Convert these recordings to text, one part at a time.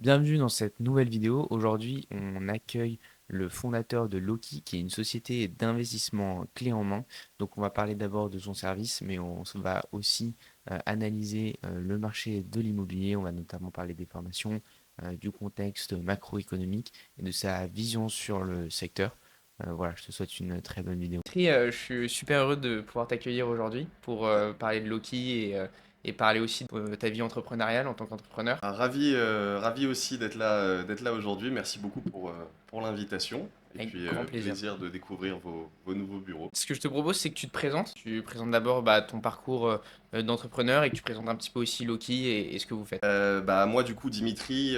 Bienvenue dans cette nouvelle vidéo. Aujourd'hui, on accueille le fondateur de Loki, qui est une société d'investissement clé en main. Donc, on va parler d'abord de son service, mais on va aussi analyser le marché de l'immobilier. On va notamment parler des formations, du contexte macroéconomique et de sa vision sur le secteur. Voilà, je te souhaite une très bonne vidéo. Je suis super heureux de pouvoir t'accueillir aujourd'hui pour parler de Loki et parler aussi de ta vie entrepreneuriale en tant qu'entrepreneur. Ravi aussi d'être là aujourd'hui. Merci beaucoup pour l'invitation. Et Avec puis, grand plaisir. plaisir de découvrir vos nouveaux bureaux. Ce que je te propose, c'est que tu te présentes. Tu présentes d'abord ton parcours d'entrepreneur et que tu présentes un petit peu aussi Loki et ce que vous faites. Moi, du coup, Dimitri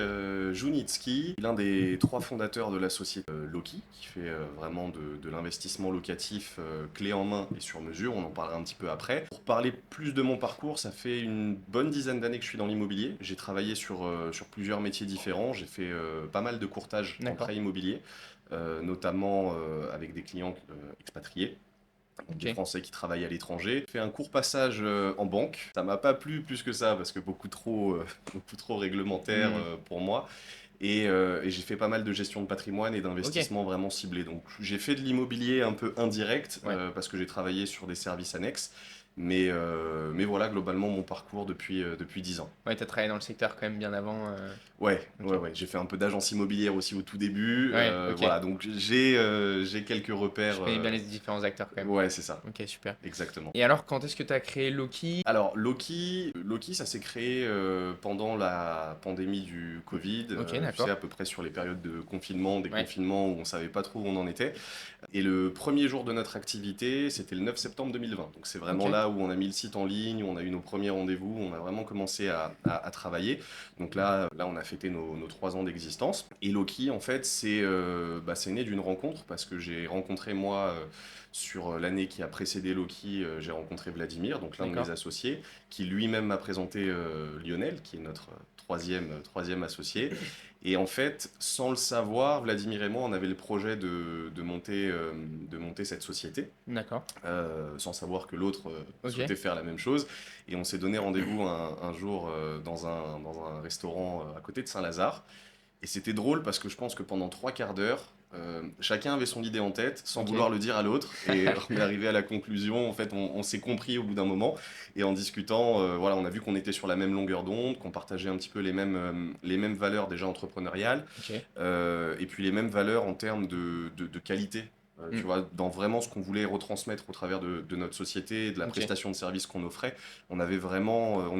Jounitski, l'un des trois fondateurs de la société Loki, qui fait vraiment de l'investissement locatif clé en main et sur mesure. On en parlera un petit peu après. Pour parler plus de mon parcours, ça fait une bonne dizaine d'années que je suis dans l'immobilier. J'ai travaillé sur plusieurs métiers différents. J'ai fait pas mal de courtage en D'accord. prêt immobilier, notamment avec des clients expatriés, donc des Ok. Français qui travaillent à l'étranger. J'ai fait un court passage en banque. Ça m'a pas plu plus que ça parce que beaucoup trop réglementaire Hmm. pour moi. Et j'ai fait pas mal de gestion de patrimoine et Ok. d'investissement vraiment ciblé. Donc j'ai fait de l'immobilier un peu indirect Ouais. parce que j'ai travaillé sur des services annexes. Mais voilà globalement mon parcours depuis 10 ans. Ouais, t'as travaillé dans le secteur quand même bien avant. Ok. Ouais. J'ai fait un peu d'agence immobilière aussi au tout début. Ouais, ok. Voilà, donc j'ai quelques repères. Je connais bien les différents acteurs quand même. Ouais, c'est ça, Ok, super. exactement. Et alors, quand est-ce que tu as créé Loki? Alors, Loki, ça s'est créé pendant la pandémie du Covid, Ok, tu sais, d'accord. à peu près sur les périodes de confinement, Ouais. déconfinement, où on savait pas trop où on en était. Et le premier jour de notre activité, c'était le 9 septembre 2020. Donc, c'est Ok. vraiment là où on a mis le site en ligne, où on a eu nos premiers rendez-vous, où on a vraiment commencé à travailler. Donc là, on a fêté nos 3 ans d'existence. Et Loki, en fait, c'est né d'une rencontre, parce que j'ai rencontré, moi, sur l'année qui a précédé Loki, j'ai rencontré Vladimir, donc l'un de mes D'accord. associés, qui lui-même m'a présenté Lionel, qui est notre troisième associé. Et en fait, sans le savoir, Vladimir et moi, on avait le projet de monter cette société, D'accord. sans savoir que l'autre Ok. souhaitait faire la même chose. Et on s'est donné rendez-vous un jour dans un restaurant à côté de Saint-Lazare. Et c'était drôle parce que je pense que pendant 3 quarts d'heure, chacun avait son idée en tête sans Ok. vouloir le dire à l'autre. Et on est arrivé à la conclusion, en fait, on s'est compris au bout d'un moment. Et en discutant, voilà, on a vu qu'on était sur la même longueur d'onde, qu'on partageait un petit peu les mêmes valeurs déjà entrepreneuriales, Ok. et puis les mêmes valeurs en termes de qualité. Tu Hmm. vois, dans vraiment ce qu'on voulait retransmettre au travers de notre société, de la Ok. prestation de service qu'on offrait, on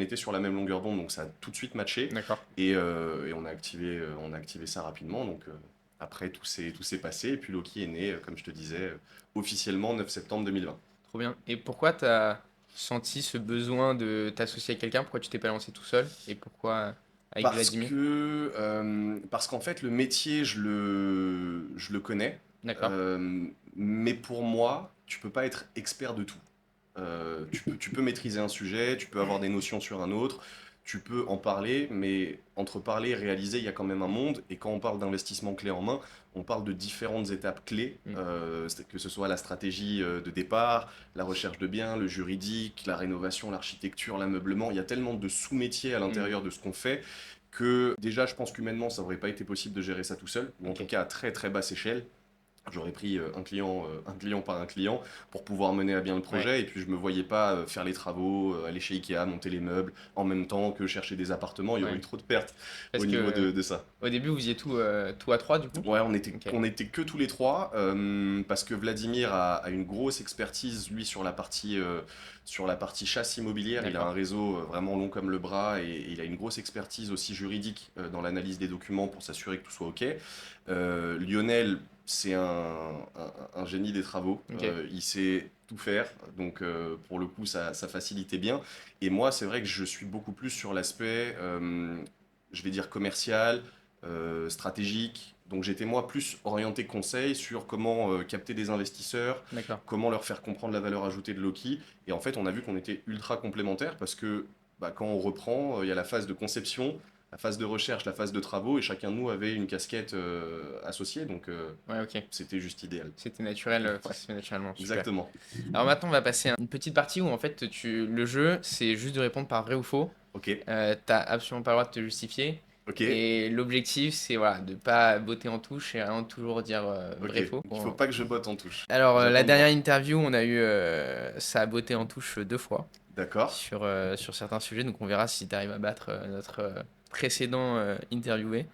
était sur la même longueur d'onde, donc ça a tout de suite matché. D'accord. Et on a activé ça rapidement. Donc après, tout s'est passé. Et puis Loki est né, comme je te disais, officiellement 9 septembre 2020. Trop bien. Et pourquoi tu as senti ce besoin de t'associer avec quelqu'un? Pourquoi tu t'es pas lancé tout seul? Et pourquoi avec Vladimir? Parce qu'en fait, le métier, je le connais. D'accord. Euh, mais pour moi, tu peux pas être expert de tout. Tu peux maîtriser un sujet, tu peux avoir des notions sur un autre, tu peux en parler, mais entre parler et réaliser, il y a quand même un monde. Et quand on parle d'investissement clé en main, on parle de différentes étapes clés, Hmm. que ce soit la stratégie de départ, la recherche de biens, le juridique, la rénovation, l'architecture, l'ameublement. Il y a tellement de sous-métiers à Hmm. l'intérieur de ce qu'on fait que déjà, je pense qu'humainement, ça n'aurait pas été possible de gérer ça tout seul, ou en Ok. tout cas à très très basse échelle. J'aurais pris un client par un client pour pouvoir mener à bien le Ouais. projet, et puis je me voyais pas faire les travaux, aller chez Ikea, monter les meubles en même temps que chercher des appartements. Il y aurait eu Ouais. trop de pertes Parce au niveau que de ça. au début, vous faisiez tout à trois du coup? Ouais, on était, Ok. on était que tous les trois, parce que Vladimir a une grosse expertise, lui, sur la partie chasse immobilière. Il a un D'accord. réseau vraiment long comme le bras, et il a une grosse expertise aussi juridique dans l'analyse des documents pour s'assurer que tout soit OK. Lionel, c'est un génie des travaux. Ok. Il sait tout faire, donc pour le coup, ça facilitait bien. Et moi, c'est vrai que je suis beaucoup plus sur l'aspect, je vais dire commercial, stratégique. Donc j'étais moi plus orienté conseil sur comment capter des investisseurs, D'accord. comment leur faire comprendre la valeur ajoutée de Loki. Et en fait, on a vu qu'on était ultra complémentaires parce que quand on reprend, il y a la phase de conception, la phase de recherche, la phase de travaux, et chacun de nous avait une casquette associée. Donc Ouais, ok. c'était juste idéal. C'était naturel, ça Ouais, se fait naturellement. Super. exactement. Alors maintenant, on va passer à une petite partie où en fait, le jeu, c'est juste de répondre par vrai ou faux. Ok. T'as absolument pas le droit de te justifier. Ok, Et l'objectif, c'est voilà, de pas botter en touche et vraiment toujours dire ok. vrai faux. Donc il faut pas que je botte en touche. Alors, la J'attends de voir. dernière interview, on a eu ça a botté en touche 2 fois D'accord. sur certains sujets. Donc, on verra si tu arrives à battre notre précédent interviewé.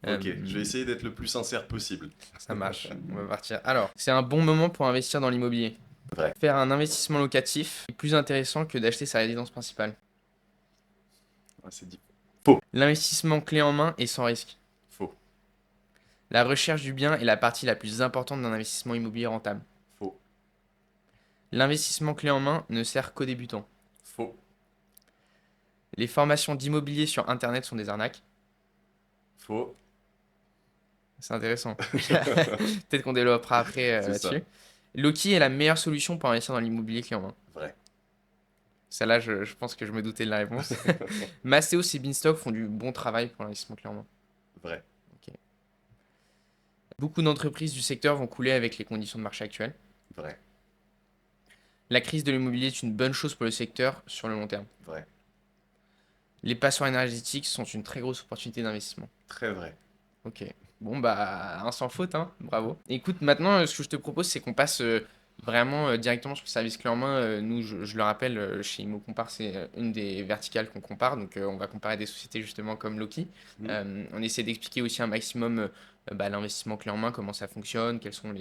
Ok, Euh, je vais essayer d'être le plus sincère possible. Ça marche, on va partir. Alors, c'est un bon moment pour investir dans l'immobilier. Vrai. Faire un investissement locatif est plus intéressant que d'acheter sa résidence principale. Ah, c'est dit. Faux. L'investissement clé en main est sans risque. Faux. La recherche du bien est la partie la plus importante d'un investissement immobilier rentable. Faux. L'investissement clé en main ne sert qu'aux débutants. Faux. Les formations d'immobilier sur Internet sont des arnaques. Faux. C'est intéressant. Peut-être qu'on développera après C'est ça. là-dessus. Loki est la meilleure solution pour investir dans l'immobilier clé en main. Vrai. Celle-là, je pense que je me doutais de la réponse. Mastéos et Beanstalk font du bon travail pour l'investissement clé en main. Vrai. Ok. Beaucoup d'entreprises du secteur vont couler avec les conditions de marché actuelles. Vrai. La crise de l'immobilier est une bonne chose pour le secteur sur le long terme. Vrai. Les passoires énergétiques sont une très grosse opportunité d'investissement. Très vrai. Ok. Bon, bah, un sans faute, hein. Bravo. Écoute, maintenant, ce que je te propose, c'est qu'on passe vraiment directement sur le service clé en main. Nous, je le rappelle, chez Imo Compare, c'est une des verticales qu'on compare. Donc, on va comparer des sociétés justement comme Loki. Hmm. On essaie d'expliquer aussi un maximum l'investissement clé en main, comment ça fonctionne, quelles sont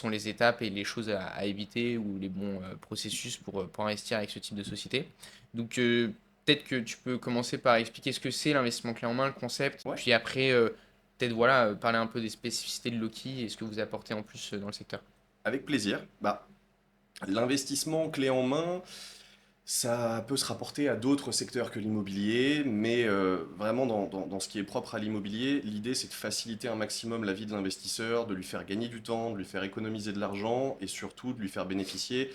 les étapes et les choses à éviter ou les bons processus pour investir avec ce type de société. Donc, peut-être que tu peux commencer par expliquer ce que c'est l'investissement clé en main, le concept, Ouais. puis après, peut-être voilà, parler un peu des spécificités de Loki et ce que vous apportez en plus dans le secteur. Avec plaisir. Bah, l'investissement clé en main, ça peut se rapporter à d'autres secteurs que l'immobilier, mais vraiment dans ce qui est propre à l'immobilier, l'idée c'est de faciliter un maximum la vie de l'investisseur, de lui faire gagner du temps, de lui faire économiser de l'argent et surtout de lui faire bénéficier,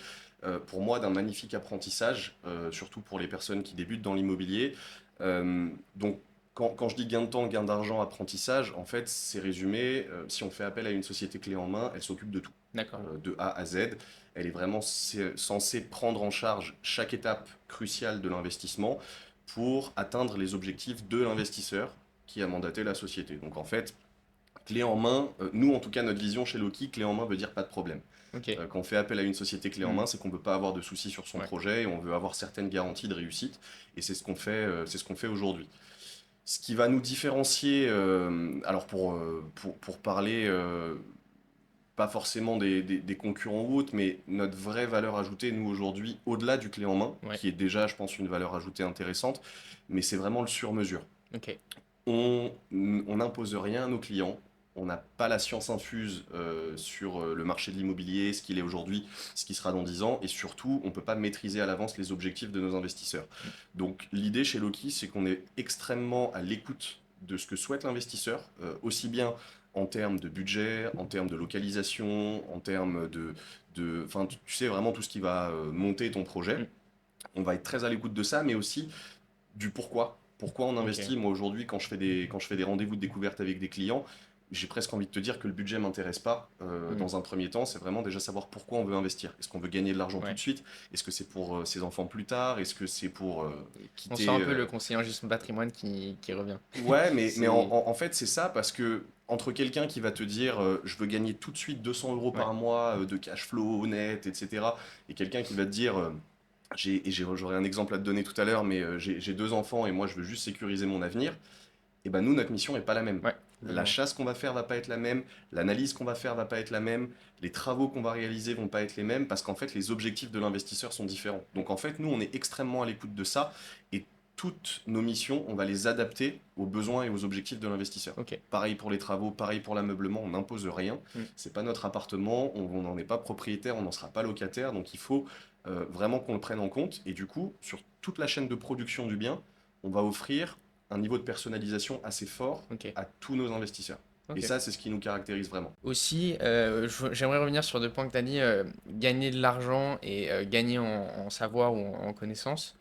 pour moi, d'un magnifique apprentissage, surtout pour les personnes qui débutent dans l'immobilier. Donc quand je dis gain de temps, gain d'argent, apprentissage, en fait c'est résumé, si on fait appel à une société clé en main, elle s'occupe de tout, D'accord. de A à Z. Elle est vraiment censée prendre en charge chaque étape cruciale de l'investissement pour atteindre les objectifs de l'investisseur qui a mandaté la société. Donc en fait, clé en main, nous en tout cas notre vision chez Loki, clé en main veut dire pas de problème. Ok. Quand on fait appel à une société clé en Hmm. main, c'est qu'on ne veut pas avoir de soucis sur son Ouais. projet et on veut avoir certaines garanties de réussite. Et c'est ce qu'on fait aujourd'hui. Ce qui va nous différencier, alors pour parler pas forcément des concurrents ou autres, mais notre vraie valeur ajoutée, nous aujourd'hui, au-delà du clé en main, Ouais. qui est déjà, je pense, une valeur ajoutée intéressante, mais c'est vraiment le sur-mesure. Ok. On n'impose rien à nos clients, on n'a pas la science infuse sur le marché de l'immobilier, ce qu'il est aujourd'hui, ce qui sera dans 10 ans, et surtout, on ne peut pas maîtriser à l'avance les objectifs de nos investisseurs. Hmm. Donc l'idée chez Loki, c'est qu'on est extrêmement à l'écoute de ce que souhaite l'investisseur, aussi bien en termes de budget, en termes de localisation, en termes enfin, tu sais vraiment tout ce qui va monter ton projet. Hmm. On va être très à l'écoute de ça, mais aussi du pourquoi. Pourquoi on Ok. investit? Moi aujourd'hui, quand je fais des rendez-vous de découverte avec des clients, j'ai presque envie de te dire que le budget m'intéresse pas Hmm. dans un premier temps. C'est vraiment déjà savoir pourquoi on veut investir. Est-ce qu'on veut gagner de l'argent tout Ouais. de suite? Est-ce que c'est pour ses enfants plus tard? Est-ce que c'est pour On sent un quitter peu le conseiller en gestion de patrimoine qui revient. Ouais, mais C'est. en fait, c'est ça parce que entre quelqu'un qui va te dire je veux gagner tout de suite 200 euros Ouais. par mois de cash flow net, etc., et quelqu'un qui va te dire j'aurai un exemple à te donner tout à l'heure, mais j'ai 2 enfants et moi je veux juste sécuriser mon avenir, et ben nous, notre mission n'est pas la même. Ouais. La Complètement. chasse qu'on va faire va pas être la même, l'analyse qu'on va faire va pas être la même, les travaux qu'on va réaliser vont pas être les mêmes parce qu'en fait les objectifs de l'investisseur sont différents. Donc en fait nous on est extrêmement à l'écoute de ça et toutes nos missions on va les adapter aux besoins et aux objectifs de l'investisseur. Ok. Pareil pour les travaux, pareil pour l'ameublement, on n'impose rien. Hmm. C'est pas notre appartement, on n'en est pas propriétaire, on n'en sera pas locataire, donc il faut vraiment qu'on le prenne en compte. Et du coup, sur toute la chaîne de production du bien, on va offrir un niveau de personnalisation assez fort Ok. à tous nos investisseurs. Et Ok. ça, c'est ce qui nous caractérise vraiment. Aussi, j'aimerais revenir sur 2 points que tu as dit, gagner de l'argent et gagner en savoir ou en connaissance.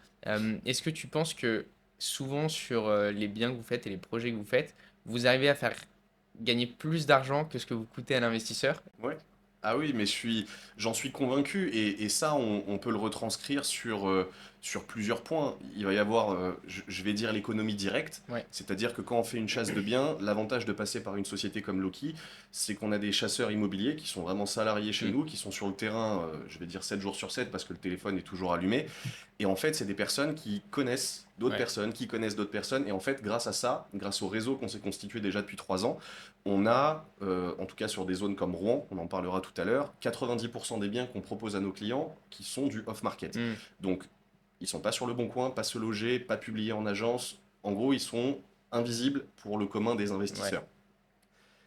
Est-ce que tu penses que souvent sur les biens que vous faites et les projets que vous faites, vous arrivez à faire gagner plus d'argent que ce que vous coûtez à l'investisseur? Ouais. Ah oui, mais j'en suis convaincu et ça, on peut le retranscrire sur plusieurs points. Il va y avoir, je vais dire, l'économie directe. Ouais. C'est-à-dire que quand on fait une chasse de biens, l'avantage de passer par une société comme Loki, c'est qu'on a des chasseurs immobiliers qui sont vraiment salariés chez Mm. nous, qui sont sur le terrain, je vais dire 7 jours sur 7 parce que le téléphone est toujours allumé. Et en fait, c'est des personnes qui connaissent d'autres Ouais. personnes, qui connaissent d'autres personnes. Et en fait, grâce à ça, grâce au réseau qu'on s'est constitué déjà depuis 3 ans, on a, en tout cas sur des zones comme Rouen, on en parlera tout à l'heure, 90% des biens qu'on propose à nos clients qui sont du off-market. Mm. Donc, ils sont pas sur le bon coin, pas se loger, pas publiés en agence. En gros, ils sont invisibles pour le commun des Ouais. investisseurs.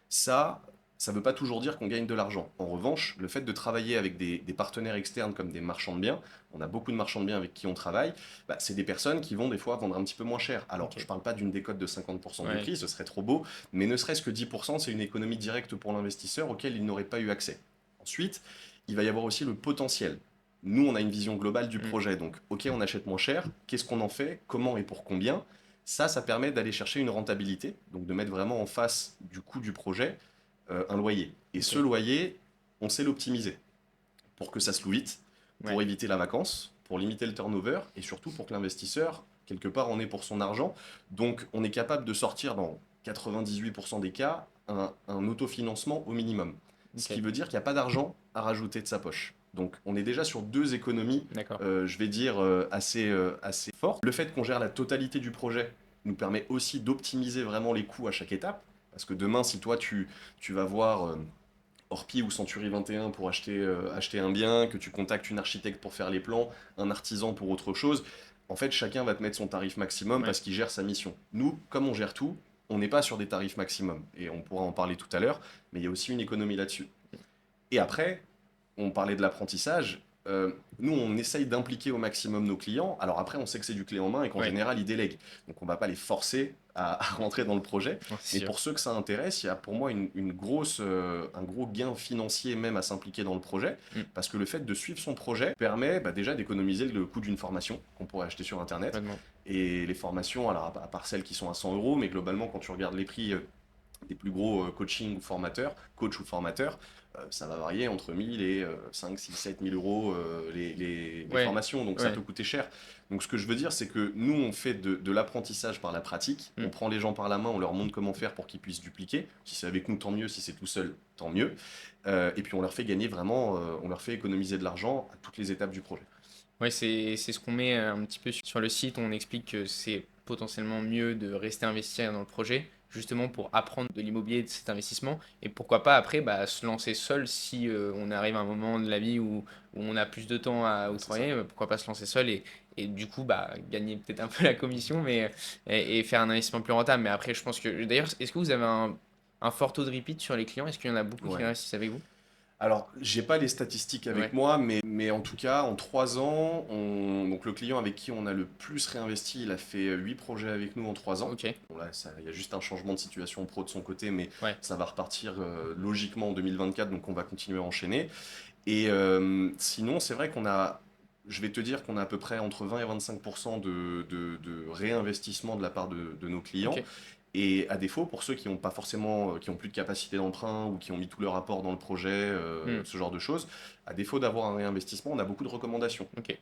Ça, ça ne veut pas toujours dire qu'on gagne de l'argent. En revanche, le fait de travailler avec des partenaires externes comme des marchands de biens, on a beaucoup de marchands de biens avec qui on travaille, bah, c'est des personnes qui vont des fois vendre un petit peu moins cher. Alors, je Ok. ne parle pas d'une décote de 50% du Ouais. prix, ce serait trop beau, mais ne serait-ce que 10%, c'est une économie directe pour l'investisseur auquel il n'aurait pas eu accès. Ensuite, il va y avoir aussi le potentiel. Nous, on a une vision globale du Mm. projet. Donc, ok, on achète moins cher. Qu'est-ce qu'on en fait? Comment et pour combien? Ça permet d'aller chercher une rentabilité, donc de mettre vraiment en face du coût du projet un loyer. Et Ok. ce loyer, on sait l'optimiser pour que ça se loue vite, Ouais. pour éviter la vacance, pour limiter le turnover et surtout pour que l'investisseur, quelque part, en ait pour son argent. Donc, on est capable de sortir dans 98% des cas un autofinancement au minimum. Ce qui Ok. veut dire qu'il n'y a pas d'argent à rajouter de sa poche. Donc, on est déjà sur deux économies, D'accord. je vais dire, assez fortes. Le fait qu'on gère la totalité du projet nous permet aussi d'optimiser vraiment les coûts à chaque étape. Parce que demain, si toi, tu vas voir Orpi ou Century 21 pour acheter un bien, que tu contactes une architecte pour faire les plans, un artisan pour autre chose, en fait, chacun va te mettre son tarif maximum Ouais. parce qu'il gère sa mission. Nous, comme on gère tout, on n'est pas sur des tarifs maximum. Et on pourra en parler tout à l'heure, mais il y a aussi une économie là-dessus. Et après, on parlait de l'apprentissage. Nous, on essaye d'impliquer au maximum nos clients. Alors après, on sait que c'est du clé en main et qu'en Ouais. général, ils délèguent. Donc on ne va pas les forcer à rentrer dans le projet. Ouais, c'est Mais sûr. pour ceux que ça intéresse, il y a pour moi un gros gain financier même à s'impliquer dans le projet. Mm. Parce que le fait de suivre son projet permet bah, déjà d'économiser le coût d'une formation qu'on pourrait acheter sur Internet. Complètement. Et les formations, alors à part celles qui sont à 100 euros, mais globalement, quand tu regardes les prix des plus gros coaching ou formateurs, coach ou formateurs, ça va varier entre 1000 et 5, 6, 7 000 euros les Ouais. formations, donc ça Ouais. peut coûter cher. Donc ce que je veux dire, c'est que nous, on fait de l'apprentissage par la pratique, on Mm. prend les gens par la main, on leur montre comment faire pour qu'ils puissent dupliquer. Si c'est avec nous, tant mieux, si c'est tout seul, tant mieux. Et puis on leur fait gagner vraiment, on leur fait économiser de l'argent à toutes les étapes du projet. Ouais, c'est ce qu'on met un petit peu sur le site. On explique que c'est potentiellement mieux de rester investir dans le projet, justement pour apprendre de l'immobilier, de cet investissement. Et pourquoi pas après bah, se lancer seul si on arrive à un moment de la vie où on a plus de temps à Ouais, c'est ça. octroyer. Pourquoi pas se lancer seul et du coup bah, gagner peut-être un peu la commission mais, et faire un investissement plus rentable. Mais après, je pense que. D'ailleurs, est-ce que vous avez un fort taux de repeat sur les clients? Est-ce qu'il y en a beaucoup qui Ouais. investissent avec vous? Alors, j'ai pas les statistiques avec Ouais, moi, mais en tout cas, en 3 ans, donc le client avec qui on a le plus réinvesti, il a fait 8 projets avec nous en 3 ans. ok, Bon, là, il y a juste un changement de situation pro de son côté, mais ouais, ça va repartir logiquement en 2024, donc on va continuer à enchaîner. Et sinon, c'est vrai je vais te dire qu'on a à peu près entre 20 et 25% de réinvestissement de la part de nos ok. clients. Et à défaut, pour ceux qui n'ont pas forcément, qui ont plus de capacité d'emprunt ou qui ont mis tout leur apport dans le projet, Hmm, ce genre de choses, à défaut d'avoir un réinvestissement, on a beaucoup de recommandations. ok.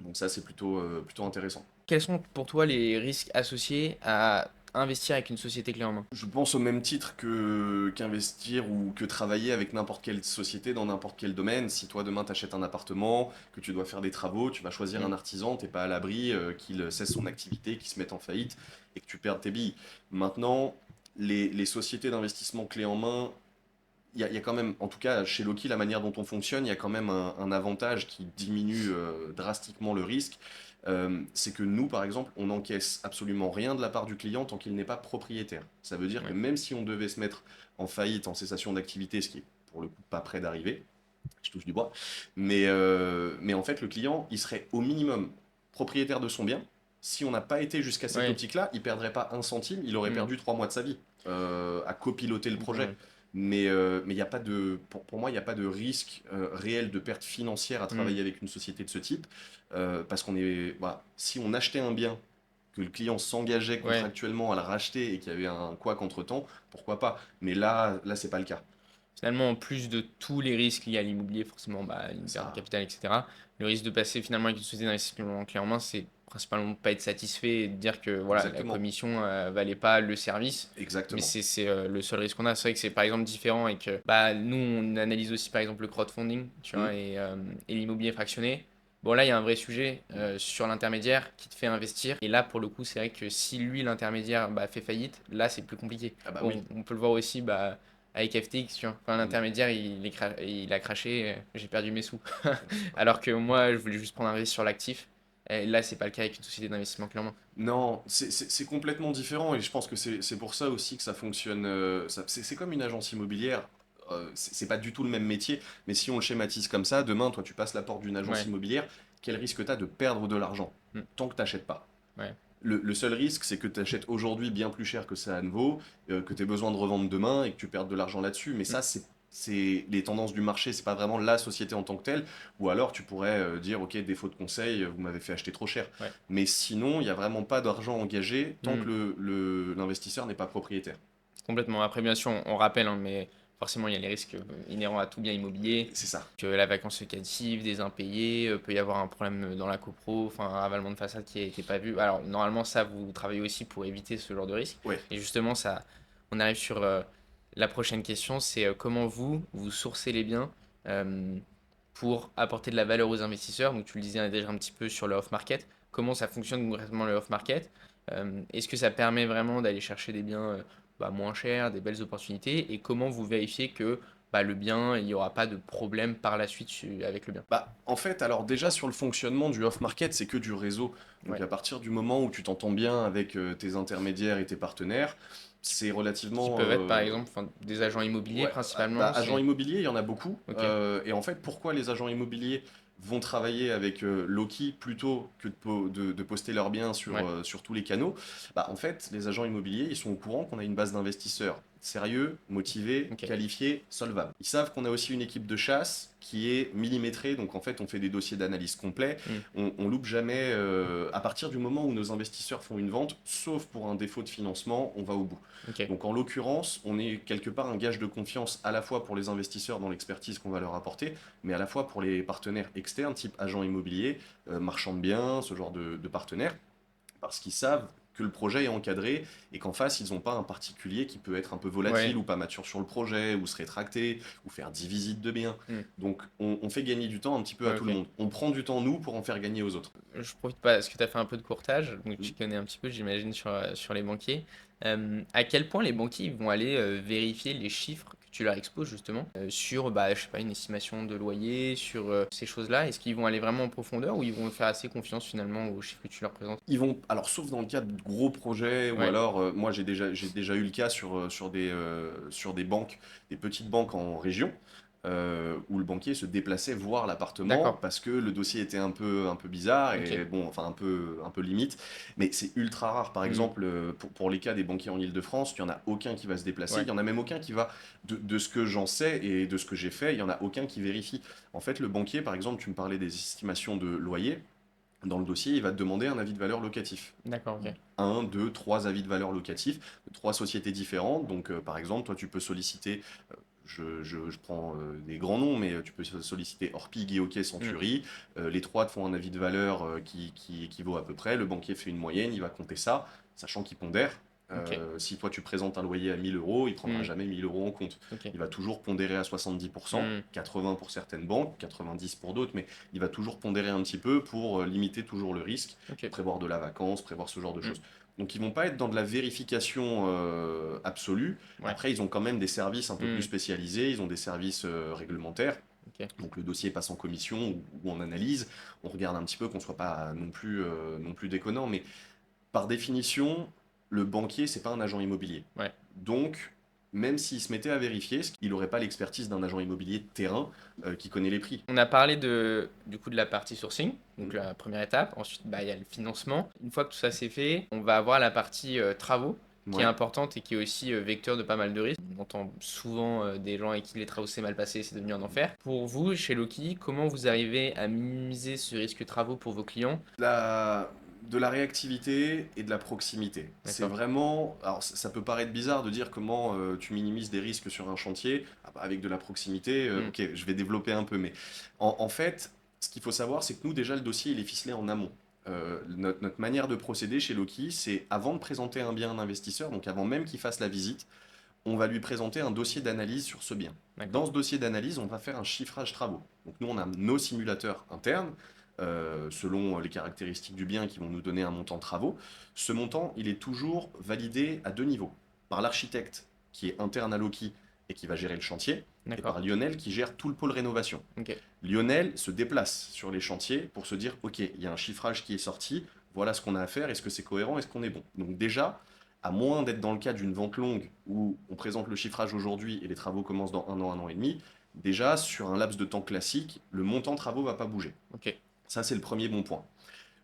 Donc ça, c'est plutôt intéressant. Quels sont pour toi les risques associés à investir avec une société clé en main? Je pense au même titre que qu'investir ou que travailler avec n'importe quelle société dans n'importe quel domaine. Si toi demain t'achètes un appartement, que tu dois faire des travaux, tu vas choisir Mm. un artisan, t'es pas à l'abri qu'il cesse son activité, qu'il se mette en faillite et que tu perdes tes billes. Maintenant, les sociétés d'investissement clé en main, il y a quand même, en tout cas chez Loki, la manière dont on fonctionne, il y a quand même un avantage qui diminue drastiquement le risque. C'est que nous, par exemple, on n'encaisse absolument rien de la part du client tant qu'il n'est pas propriétaire. Ça veut dire que Ouais. même si on devait se mettre en faillite, en cessation d'activité, ce qui est pour le coup pas près d'arriver, je touche du bois, mais en fait le client, il serait au minimum propriétaire de son bien. Si on n'a pas été jusqu'à cette Ouais. optique-là, il perdrait pas un centime, il aurait Mm. perdu 3 mois de sa vie à copiloter le Complètement, projet. ouais. Mais il y a pas de, pour moi, il n'y a pas de risque réel de perte financière à Mm. travailler avec une société de ce type, parce voilà, si on achetait un bien, que le client s'engageait Ouais. contractuellement à le racheter et qu'il y avait un couac entre-temps, pourquoi pas. Mais là c'est pas le cas. finalement, en plus de tous les risques liés à l'immobilier, forcément, bah, une perte de Ça, capital, etc., le risque de passer finalement avec une société d'investissement clé en main, c'est principalement de pas être satisfait et de dire que voilà, la exactement, commission valait pas le service. Mais exactement. c'est le seul risque qu'on a. C'est vrai que c'est par exemple différent et que bah, nous, on analyse aussi par exemple le crowdfunding tu Hmm. vois, et l'immobilier fractionné. Bon, là, il y a un vrai sujet sur l'intermédiaire qui te fait investir. Et là, pour le coup, c'est vrai que si lui, l'intermédiaire, bah, fait faillite, là, c'est plus compliqué. Ah bah oui. Bon, on peut le voir aussi bah, avec FTX, tu vois. Quand Hmm. l'intermédiaire, il a craché, j'ai perdu mes sous. Alors que moi, je voulais juste prendre un risque sur l'actif. Et là, c'est pas le cas avec une société d'investissement clairement. Non, c'est complètement différent et je pense que c'est pour ça aussi que ça fonctionne. C'est comme une agence immobilière. C'est pas du tout le même métier, mais si on le schématise comme ça, demain, toi, tu passes la porte d'une agence Ouais. immobilière, quel risque tu as de perdre de l'argent Mm. tant que tu n'achètes pas? Ouais. Le seul risque, c'est que tu achètes aujourd'hui bien plus cher que ça ne vaut, que tu aies besoin de revendre demain et que tu perdes de l'argent là-dessus. Mais Mm. ça, c'est les tendances du marché, c'est pas vraiment la société en tant que telle. Ou alors tu pourrais dire, ok, défaut de conseil, vous m'avez fait acheter trop cher. Ouais. Mais sinon, il n'y a vraiment pas d'argent engagé tant Mm. que l'investisseur n'est pas propriétaire. Complètement. Après, bien sûr, on rappelle, hein, mais forcément, il y a les risques inhérents à tout bien immobilier, C'est ça. que la vacance locative, des impayés, peut y avoir un problème dans la copro, enfin un ravalement de façade qui n'a été pas vu. Alors, normalement, ça, vous travaillez aussi pour éviter ce genre de risque. Ouais. Et justement, ça, on arrive sur la prochaine question, c'est comment vous sourcez les biens euh, pour apporter de la valeur aux investisseurs. Donc, tu le disais déjà un petit peu sur le off-market. Comment ça fonctionne concrètement le off-market? Est-ce que ça permet vraiment d'aller chercher des biens bah, moins chers, des belles opportunités? Et comment vous vérifiez que bah, le bien, il n'y aura pas de problème par la suite avec le bien? Bah, en fait, alors déjà sur le fonctionnement du off-market, c'est que du réseau. Donc Ouais. à partir du moment où tu t'entends bien avec tes intermédiaires et tes partenaires, c'est Qui relativement peuvent être par exemple enfin, des agents immobiliers ouais, bah, principalement, agents c'est... immobiliers, il y en a beaucoup. Ok. Et en fait, pourquoi les agents immobiliers vont travailler avec Loki plutôt que de poster leurs biens Ouais. sur tous les canaux? Bah, en fait, les agents immobiliers, ils sont au courant qu'on a une base d'investisseurs sérieux, motivés, Ok. qualifiés, solvables. Ils savent qu'on a aussi une équipe de chasse qui est millimétrée, donc en fait, on fait des dossiers d'analyse complets. Hmm. On loupe jamais, à partir du moment où nos investisseurs font une vente, sauf pour un défaut de financement, on va au bout. Ok. Donc en l'occurrence, on est quelque part un gage de confiance à la fois pour les investisseurs dans l'expertise qu'on va leur apporter, mais à la fois pour les partenaires externes, type agents immobiliers, marchands de biens, ce genre de partenaires, parce qu'ils savent que le projet est encadré et qu'en face, ils n'ont pas un particulier qui peut être un peu volatile Ouais. ou pas mature sur le projet, ou se rétracter, ou faire 10 visites de biens. Hmm. Donc on fait gagner du temps un petit peu à Ouais, tout le ok. monde. On prend du temps, nous, pour en faire gagner aux autres. Je profite pas, parce que tu as fait un peu de courtage, donc Mm. tu connais un petit peu, j'imagine, sur les banquiers. À quel point les banquiers vont aller vérifier les chiffres que tu leur exposes justement sur, bah, je sais pas, une estimation de loyer, sur ces choses-là? Est-ce qu'ils vont aller vraiment en profondeur ou ils vont faire assez confiance finalement aux chiffres que tu leur présentes? Ils vont, alors sauf dans le cas de gros projets, ou Ouais, alors moi j'ai déjà eu le cas sur des banques, des petites banques en région, où le banquier se déplaçait voir l'appartement d'accord, parce que le dossier était un peu bizarre ok. et bon, enfin un peu limite, mais c'est ultra rare. Par Hmm. exemple, pour les cas des banquiers en Île-de-France, il n'y en a aucun qui va se déplacer, il Ouais, y en a même aucun qui va, de ce que j'en sais et de ce que j'ai fait, il n'y en a aucun qui vérifie. En fait, le banquier, par exemple, tu me parlais des estimations de loyer. Dans le dossier, il va te demander un avis de valeur locatif. d'accord, ok. Un, deux, trois avis de valeur locatifs de trois sociétés différentes. Donc, par exemple, toi, tu peux solliciter, je prends des grands noms, mais tu peux solliciter Orpi, Guilloquet, Hmm. Century. Les trois te font un avis de valeur qui équivaut à peu près. Le banquier fait une moyenne, il va compter ça, sachant qu'il pondère. Ok. Si toi tu présentes un loyer à 1000 euros, il prendra Hmm. jamais 1000 euros en compte. Ok. Il va toujours pondérer à 70%, Hmm. 80 pour certaines banques, 90 pour d'autres, mais il va toujours pondérer un petit peu pour limiter toujours le risque, Ok. prévoir de la vacance, prévoir ce genre de Hmm. choses. Donc ils vont pas être dans de la vérification absolue. Ouais. Après, ils ont quand même des services un peu plus Hmm. spécialisés, ils ont des services réglementaires. Ok. Donc le dossier passe en commission ou en analyse. On regarde un petit peu qu'on soit pas non plus déconnant, mais par définition, le banquier, c'est pas un agent immobilier. Ouais. Donc, même s'il se mettait à vérifier, il n'aurait pas l'expertise d'un agent immobilier de terrain qui connaît les prix. On a parlé du coup de la partie sourcing, donc Mm. la première étape. Ensuite, bah, il y a le financement. Une fois que tout ça c'est fait, on va avoir la partie travaux qui est Ouais. importante et qui est aussi vecteur de pas mal de risques. On entend souvent des gens avec qui les travaux s'est mal passé, c'est devenu un enfer. Pour vous, chez Loki, comment vous arrivez à minimiser ce risque travaux pour vos clients? La... de la réactivité et de la proximité. C'est D'accord. vraiment, alors ça peut paraître bizarre de dire comment tu minimises des risques sur un chantier. Ah bah, avec de la proximité. Hmm. Ok, je vais développer un peu, mais en fait, ce qu'il faut savoir, c'est que nous déjà le dossier il est ficelé en amont. Notre manière de procéder chez Loki, c'est avant de présenter un bien à un investisseur, donc avant même qu'il fasse la visite, on va lui présenter un dossier d'analyse sur ce bien. D'accord. Dans ce dossier d'analyse, on va faire un chiffrage travaux. Donc nous, on a nos simulateurs internes, selon les caractéristiques du bien qui vont nous donner un montant de travaux. Ce montant, il est toujours validé à deux niveaux. Par l'architecte qui est interne à Loki et qui va gérer le chantier, et D'accord. par Lionel qui gère tout le pôle rénovation. Ok. Lionel se déplace sur les chantiers pour se dire, OK, il y a un chiffrage qui est sorti, voilà ce qu'on a à faire, est-ce que c'est cohérent, est-ce qu'on est bon. Donc déjà, à moins d'être dans le cas d'une vente longue où on présente le chiffrage aujourd'hui et les travaux commencent dans un an et demi, déjà sur un laps de temps classique, le montant de travaux ne va pas bouger. Ok. Ça, c'est le premier bon point.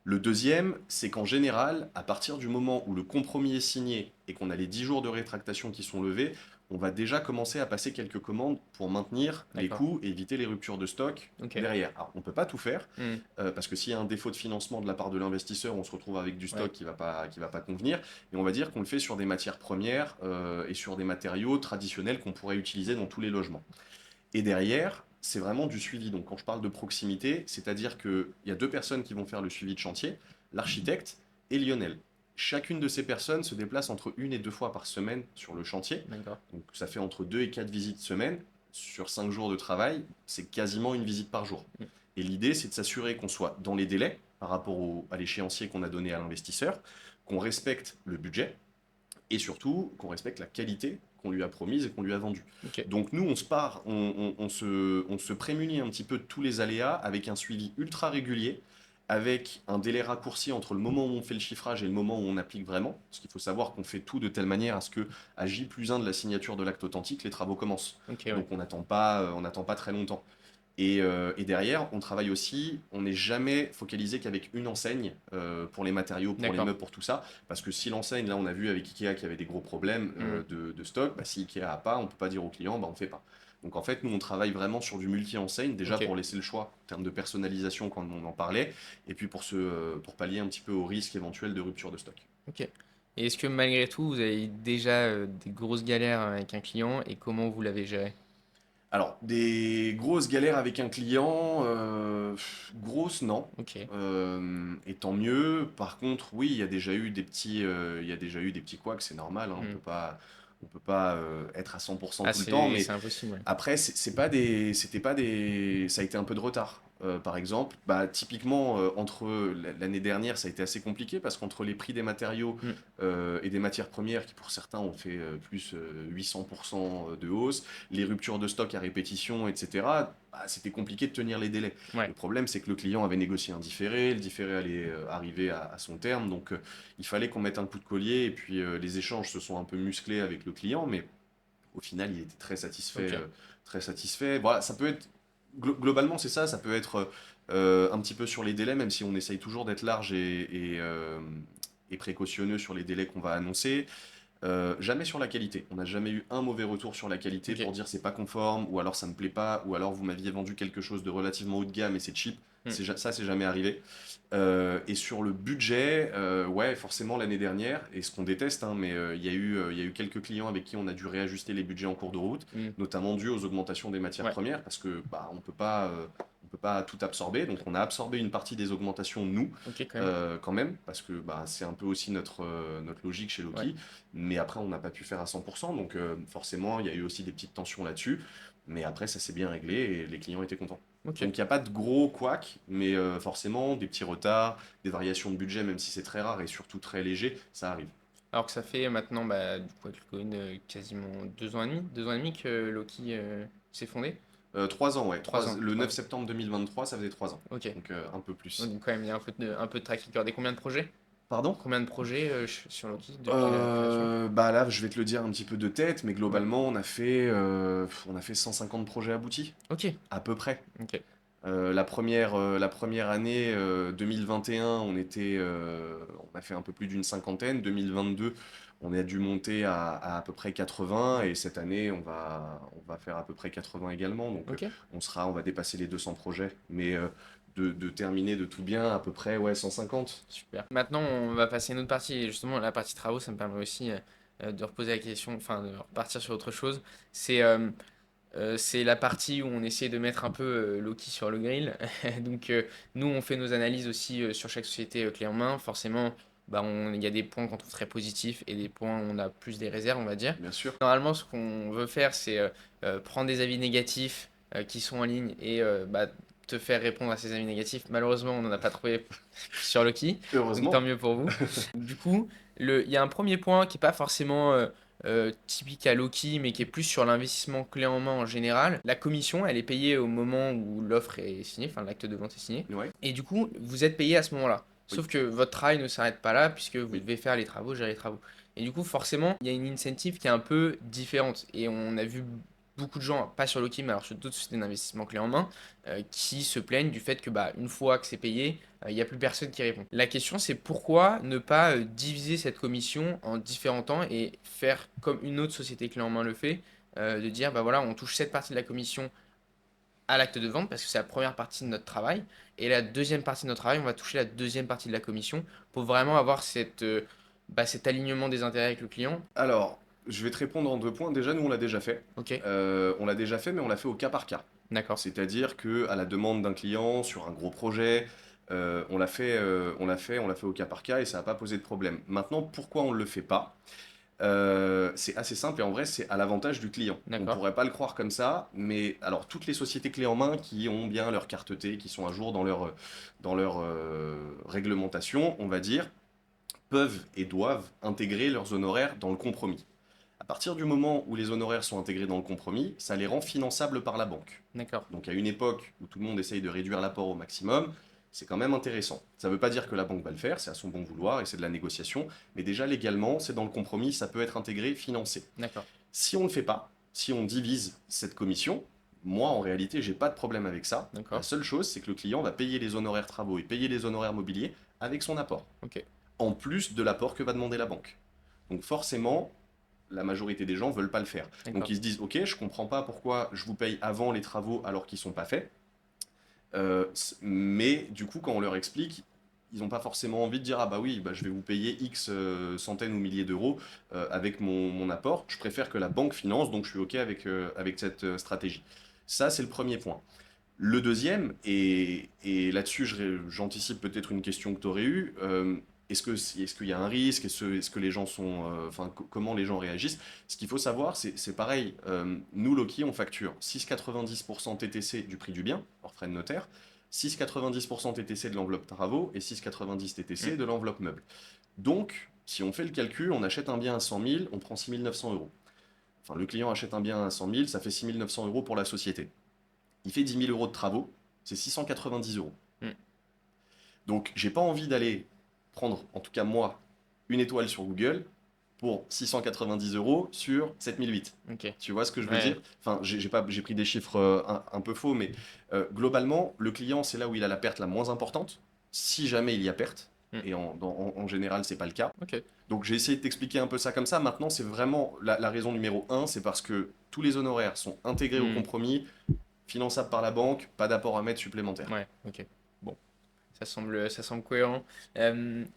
Le deuxième, c'est qu'en général, à partir du moment où le compromis est signé et qu'on a les 10 jours de rétractation qui sont levés, on va déjà commencer à passer quelques commandes pour maintenir les D'accord. coûts et éviter les ruptures de stock Ok. derrière. Alors, on ne peut pas tout faire, Hmm. parce que s'il y a un défaut de financement de la part de l'investisseur, on se retrouve avec du Ouais. stock qui va pas convenir. Et on va dire qu'on le fait sur des matières premières et sur des matériaux traditionnels qu'on pourrait utiliser dans tous les logements. Et derrière, c'est vraiment du suivi. Donc quand je parle de proximité, c'est-à-dire qu'il y a deux personnes qui vont faire le suivi de chantier, l'architecte et Lionel. Chacune de ces personnes se déplace entre une et deux fois par semaine sur le chantier. D'accord. Donc ça fait entre deux et quatre visites semaine. Sur 5 jours de travail, c'est quasiment une visite par jour. Hmm. Et l'idée, c'est de s'assurer qu'on soit dans les délais par rapport à l'échéancier qu'on a donné à l'investisseur, qu'on respecte le budget, et surtout qu'on respecte la qualité qu'on lui a promise et qu'on lui a vendue. Ok. Donc nous, on se prémunit un petit peu de tous les aléas avec un suivi ultra régulier, avec un délai raccourci entre le moment où on fait le chiffrage et le moment où on applique vraiment. Parce qu'il faut savoir qu'on fait tout de telle manière à ce que, à J+1 de la signature de l'acte authentique, les travaux commencent. Ok. Donc Ouais. on n'attend pas très longtemps. Et derrière, on travaille aussi, on n'est jamais focalisé qu'avec une enseigne pour les matériaux, pour les D'accord. meubles, pour tout ça. Parce que si l'enseigne, là on a vu avec Ikea qu'il y avait des gros problèmes Hmm. de stock, bah, si Ikea a pas, on peut pas dire au client, bah, on fait pas. Donc en fait, nous on travaille vraiment sur du multi-enseigne, déjà Ok. pour laisser le choix en termes de personnalisation quand on en parlait, et puis pour pallier un petit peu au risque éventuel de rupture de stock. Ok. Et est-ce que malgré tout, vous avez déjà des grosses galères avec un client et comment vous l'avez géré? Alors, des grosses galères avec un client, grosses non. Ok. Et tant mieux. Par contre, oui, il y a déjà eu des petits couacs, c'est normal, hein, Hmm. on peut pas être à 100% Ah, tout le temps, mais c'est impossible. Ouais. après, c'était pas des, ça a été un peu de retard. Par exemple, bah, typiquement, entre l'année dernière, ça a été assez compliqué parce qu'entre les prix des matériaux Hmm. et des matières premières, qui pour certains ont fait plus 800% de hausse, les ruptures de stock à répétition, etc., bah, c'était compliqué de tenir les délais. Ouais. Le problème, c'est que le client avait négocié un différé, le différé allait arriver à son terme, donc il fallait qu'on mette un coup de collier, et puis les échanges se sont un peu musclés avec le client, mais au final, il était très satisfait. Ok. Très satisfait. Voilà, ça peut être, globalement, c'est ça, ça peut être un petit peu sur les délais, même si on essaye toujours d'être large et précautionneux sur les délais qu'on va annoncer. Jamais sur la qualité. On n'a jamais eu un mauvais retour sur la qualité Ok. pour dire c'est pas conforme, ou alors ça me plaît pas, ou alors vous m'aviez vendu quelque chose de relativement haut de gamme et c'est cheap. Hmm. Ça, c'est jamais arrivé. Et sur le budget, ouais, forcément l'année dernière, et ce qu'on déteste, hein, mais il y a eu quelques clients avec qui on a dû réajuster les budgets en cours de route, Hmm. notamment dû aux augmentations des matières Ouais. premières, parce que bah, on peut pas tout absorber. Donc on a absorbé une partie des augmentations, nous, Ok, quand même. quand même, parce que bah, c'est un peu aussi notre logique chez Ouais. Loki. Mais après, on n'a pas pu faire à 100%, donc forcément, il y a eu aussi des petites tensions là-dessus. Mais après, ça s'est bien réglé et les clients étaient contents. Ok. Donc il n'y a pas de gros couacs, mais forcément, des petits retards, des variations de budget, même si c'est très rare et surtout très léger, ça arrive. Alors que ça fait maintenant, bah, du coup, avec le Covid, quasiment 2 ans et demi, 2 ans et demi que Loki s'est fondé. 3 ans, ouais. 3 ans. Le 9 3 ans. septembre 2023, ça faisait 3 ans. Ok. Donc un peu Ouais, plus. donc quand même, il y a un peu de track record. Et combien de projets? Pardon? Combien de projets sur Loki depuis la création? Bah là, je vais te le dire un petit peu de tête, mais Ouais. globalement, on a fait 150 projets aboutis, Ok. à peu près. Ok. La première année, 2021, on a fait un peu plus d'une cinquantaine. 2022, on a dû monter à peu près 80. Hmm. Et cette année, on va faire à peu près 80 également. Donc, Ok. on va dépasser les 200 projets. Mais de terminer de tout bien à peu près, ouais, 150. Super. Maintenant, on va passer à une autre partie. Et justement, la partie travaux, ça me permet aussi de reposer la question, enfin, de repartir sur autre chose. C'est c'est la partie où on essaie de mettre un peu Loki sur le grill. Donc, nous, on fait nos analyses aussi sur chaque société clé en main. Forcément, bah, il y a des points qu'on trouve très positifs et des points où on a plus des réserves, on va dire. Bien sûr. Normalement, ce qu'on veut faire, c'est prendre des avis négatifs qui sont en ligne et bah, te faire répondre à ces avis négatifs. Malheureusement, on n'en a pas trouvé sur Loki, donc tant Heureusement. mieux pour vous. Du coup, il y a un premier point qui n'est pas forcément typique à Loki, mais qui est plus sur l'investissement clé en main en général. La commission, elle est payée au moment où l'offre est signée, enfin l'acte de vente est signé. Ouais. Et du coup, vous êtes payé à ce moment-là. Oui. Sauf que votre travail ne s'arrête pas là, puisque vous Oui. devez faire les travaux, gérer les travaux. Et du coup, forcément, il y a une incentive qui est un peu différente. Et on a vu beaucoup de gens, pas sur Loki, mais alors sur d'autres sociétés d'investissement clé en main, qui se plaignent du fait que bah, une fois que c'est payé, il n'y a plus personne qui répond. La question, c'est pourquoi ne pas diviser cette commission en différents temps et faire comme une autre société clé en main le fait, de dire, bah voilà, on touche cette partie de la commission à l'acte de vente parce que c'est la première partie de notre travail. Et la deuxième partie de notre travail, on va toucher la deuxième partie de la commission pour vraiment avoir cet alignement des intérêts avec le client. Alors, je vais te répondre en 2 points. Déjà, nous, on l'a déjà fait. Ok, On l'a déjà fait, mais on l'a fait au cas par cas. d'accord. C'est-à-dire que à la demande d'un client sur un gros projet, on l'a fait au cas par cas et ça n'a pas posé de problème. Maintenant, pourquoi on ne le fait pas? C'est assez simple et en vrai, c'est à l'avantage du client. On ne D'accord. pourrait pas le croire comme ça, mais alors toutes les sociétés clés en main qui ont bien leur carte T, qui sont à jour dans leur réglementation, on va dire, peuvent et doivent intégrer leurs honoraires dans le compromis. À partir du moment où les honoraires sont intégrés dans le compromis, ça les rend finançables par la banque. D'accord. Donc à une époque où tout le monde essaye de réduire l'apport au maximum, c'est quand même intéressant. Ça ne veut pas dire que la banque va le faire, c'est à son bon vouloir et c'est de la négociation, mais déjà légalement, c'est dans le compromis, ça peut être intégré, financé. D'accord. Si on ne le fait pas, si on divise cette commission, moi en réalité, j'ai pas de problème avec ça. La D'accord. seule chose, c'est que le client va payer les honoraires travaux et payer les honoraires mobiliers avec son apport, Ok. en plus de l'apport que va demander la banque. Donc forcément, la majorité des gens veulent pas le faire. Donc D'accord. ils se disent, ok, je comprends pas pourquoi je vous paye avant les travaux alors qu'ils sont pas faits. Mais du coup, quand on leur explique, ils n'ont pas forcément envie de dire, ah bah oui, bah je vais vous payer X centaines ou milliers d'euros avec mon apport. Je préfère que la banque finance, donc je suis ok avec cette stratégie. Ça, c'est le premier point. Le deuxième, et là-dessus j'anticipe peut-être une question que tu aurais eue, est-ce qu'il y a un risque, est-ce que les gens sont, enfin comment les gens réagissent? Ce qu'il faut savoir, c'est pareil, nous Loki on facture 6,90% TTC du prix du bien, hors frais de notaire, 6,90% TTC de l'enveloppe travaux et 6,90 Hmm. TTC de l'enveloppe meuble. Donc, si on fait le calcul, on achète un bien à 100 000, on prend 6 900 euros. Enfin, le client achète un bien à 100 000, ça fait 6 900 euros pour la société. Il fait 10 000 euros de travaux, c'est 690 euros. Hmm. Donc, j'ai pas envie d'aller prendre, en tout cas moi, une étoile sur Google pour 690 euros sur 7008. Ok. Tu vois ce que je veux Ouais. dire? Enfin, j'ai pris des chiffres un peu faux, mais globalement, le client, c'est là où il a la perte la moins importante, si jamais il y a perte. Hmm. Et en général, c'est pas le cas. Ok. Donc j'ai essayé de t'expliquer un peu ça comme ça. Maintenant, c'est vraiment la raison numéro un, c'est parce que tous les honoraires sont intégrés au Hmm. compromis, finançables par la banque, pas d'apport à mettre supplémentaire. Ouais. Ok. Bon. Ça semble cohérent.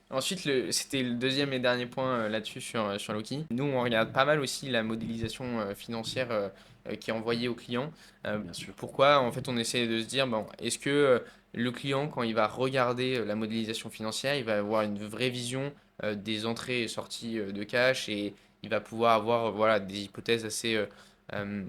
Ensuite, c'était le deuxième et dernier point là-dessus sur Loki. Nous, on regarde pas mal aussi la modélisation financière qui est envoyée au client. Bien sûr. Pourquoi? En fait, on essaie de se dire, bon, est-ce que le client, quand il va regarder la modélisation financière, il va avoir une vraie vision des entrées et sorties de cash et il va pouvoir avoir voilà, des hypothèses assez euh,